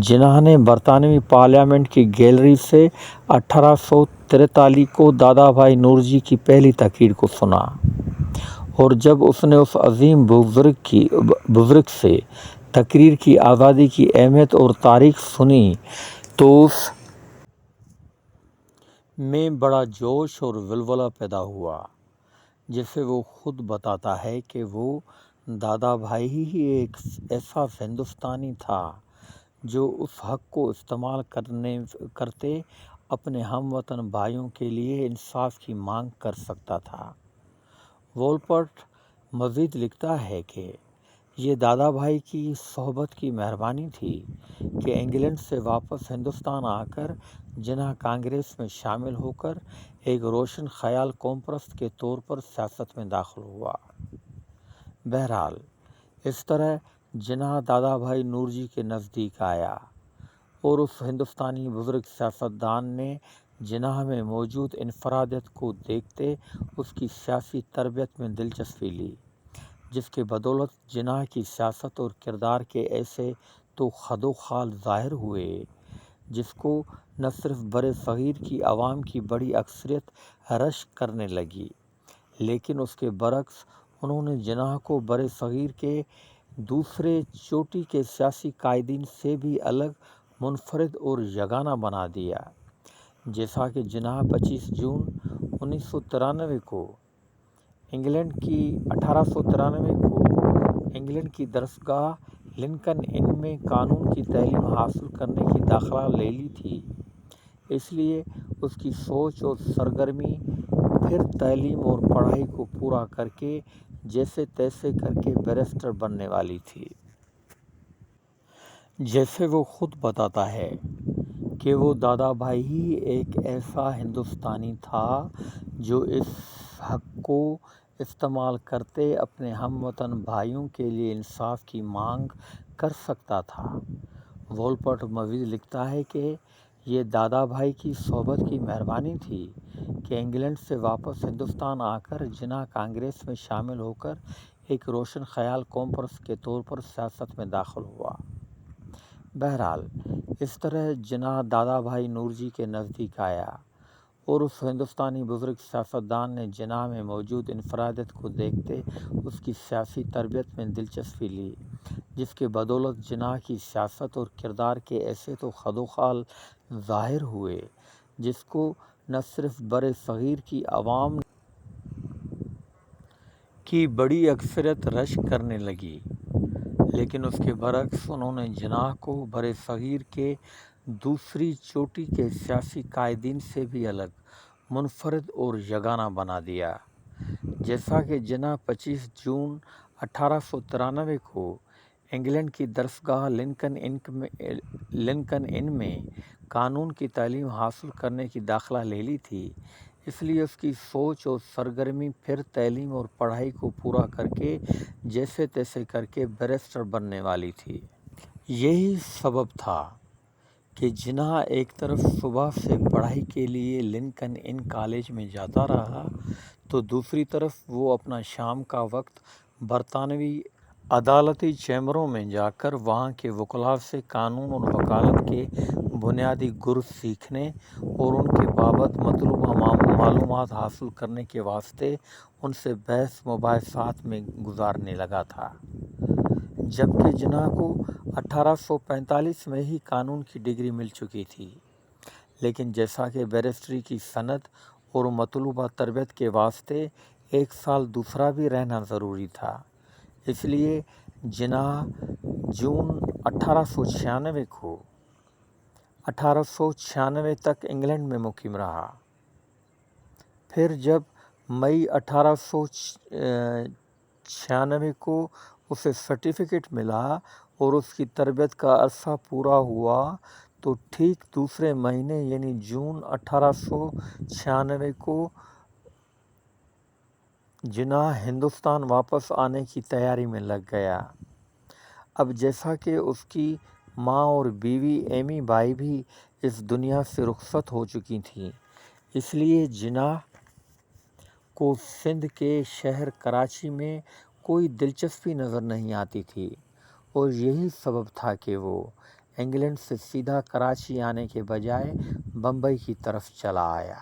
جناح نے برطانوی پارلیمنٹ کی گیلری سے 1843 کو دادا بھائی نورجی کی پہلی تقریر کو سنا، اور جب اس نے اس عظیم بزرگ سے تقریر کی آزادی کی اہمیت اور تاریخ سنی تو اس میں بڑا جوش اور ولولہ پیدا ہوا، جسے وہ خود بتاتا ہے کہ وہ دادا بھائی ہی ایک ایسا ہندوستانی تھا جو اس حق کو استعمال کرتے اپنے ہم وطن بھائیوں کے لیے انصاف کی مانگ کر سکتا تھا۔ وولپٹ مزید لکھتا ہے کہ یہ دادا بھائی کی صحبت کی مہربانی تھی کہ انگلینڈ سے واپس ہندوستان آ کر جناح کانگریس میں شامل ہو کر ایک روشن خیال قوم پرست کے طور پر سیاست میں داخل ہوا۔ بہرحال اس طرح جناح دادا بھائی نورجی کے نزدیک آیا، اور اس ہندوستانی بزرگ سیاستدان نے جناح میں موجود انفرادیت کو دیکھتے اس کی سیاسی تربیت میں دلچسپی لی، جس کے بدولت جناح کی سیاست اور کردار کے ایسے تو خد و خال ظاہر ہوئے جس کو نہ صرف بر صغیر کی عوام کی بڑی اکثریت رشک کرنے لگی، لیکن اس کے برعکس انہوں نے جناح کو بر صغیر کے دوسرے چوٹی کے سیاسی قائدین سے بھی الگ، منفرد اور یگانہ بنا دیا۔ جیسا کہ جناح 25 جون 1893 کو انگلینڈ کی درسگاہ لنکن ان میں قانون کی تعلیم حاصل کرنے کی داخلہ لے لی تھی، اس لیے اس کی سوچ اور سرگرمی پھر تعلیم اور پڑھائی کو پورا کر کے جیسے تیسے کر کے بیرسٹر بننے والی تھی۔ جیسے وہ خود بتاتا ہے کہ وہ دادا بھائی ہی ایک ایسا ہندوستانی تھا جو اس حق کو استعمال کرتے اپنے ہم وطن بھائیوں کے لیے انصاف کی مانگ کر سکتا تھا۔ وولپٹ مزید لکھتا ہے کہ یہ دادا بھائی کی صحبت کی مہربانی تھی کہ انگلینڈ سے واپس ہندوستان آ کر جناح کانگریس میں شامل ہو کر ایک روشن خیال قوم پرست کے طور پر سیاست میں داخل ہوا۔ بہرحال اس طرح جناح دادا بھائی نورجی کے نزدیک آیا، اور اس ہندوستانی بزرگ سیاستدان نے جناح میں موجود انفرادیت کو دیکھتے اس کی سیاسی تربیت میں دلچسپی لی، جس کے بدولت جناح کی سیاست اور کردار کے ایسے تو خد و خال ظاہر ہوئے جس کو نہ صرف بر صغیر کی عوام کی بڑی اکثریت رشک کرنے لگی، لیکن اس کے برعکس انہوں نے جناح کو بر صغیر کے دوسری چوٹی کے سیاسی قائدین سے بھی الگ، منفرد اور یگانہ بنا دیا۔ جیسا کہ جناح 25 جون 1893 کو انگلینڈ کی درسگاہ لنکن ان میں قانون کی تعلیم حاصل کرنے کی داخلہ لے لی تھی، اس لیے اس کی سوچ اور سرگرمی پھر تعلیم اور پڑھائی کو پورا کر کے جیسے تیسے کر کے بیرسٹر بننے والی تھی۔ یہی سبب تھا کہ جناح ایک طرف صبح سے پڑھائی کے لیے لنکن ان کالج میں جاتا رہا تو دوسری طرف وہ اپنا شام کا وقت برطانوی عدالتی چیمبروں میں جا کر وہاں کے وکلاء سے قانون اور وکالت کے بنیادی گر سیکھنے اور ان کے بابت مطلوبہ معلومات حاصل کرنے کے واسطے ان سے بحث مباحثات میں گزارنے لگا تھا۔ جبکہ جناح کو 1845 میں ہی قانون کی ڈگری مل چکی تھی، لیکن جیسا کہ بیرسٹری کی سند اور مطلوبہ تربیت کے واسطے ایک سال دوسرا بھی رہنا ضروری تھا، اس لیے جناح جون 1896 کو 1896 تک انگلینڈ میں مقیم رہا۔ پھر جب مئی 1896 کو اسے سرٹیفکیٹ ملا اور اس کی تربیت کا عرصہ پورا ہوا تو ٹھیک دوسرے مہینے یعنی جون 1896 کو جناح ہندوستان واپس آنے کی تیاری میں لگ گیا۔ اب جیسا کہ اس کی ماں اور بیوی ایمی بائی بھی اس دنیا سے رخصت ہو چکی تھیں، اس لیے جناح کو سندھ کے شہر کراچی میں کوئی دلچسپی نظر نہیں آتی تھی، اور یہی سبب تھا کہ وہ انگلینڈ سے سیدھا کراچی آنے کے بجائے بمبئی کی طرف چلا آیا۔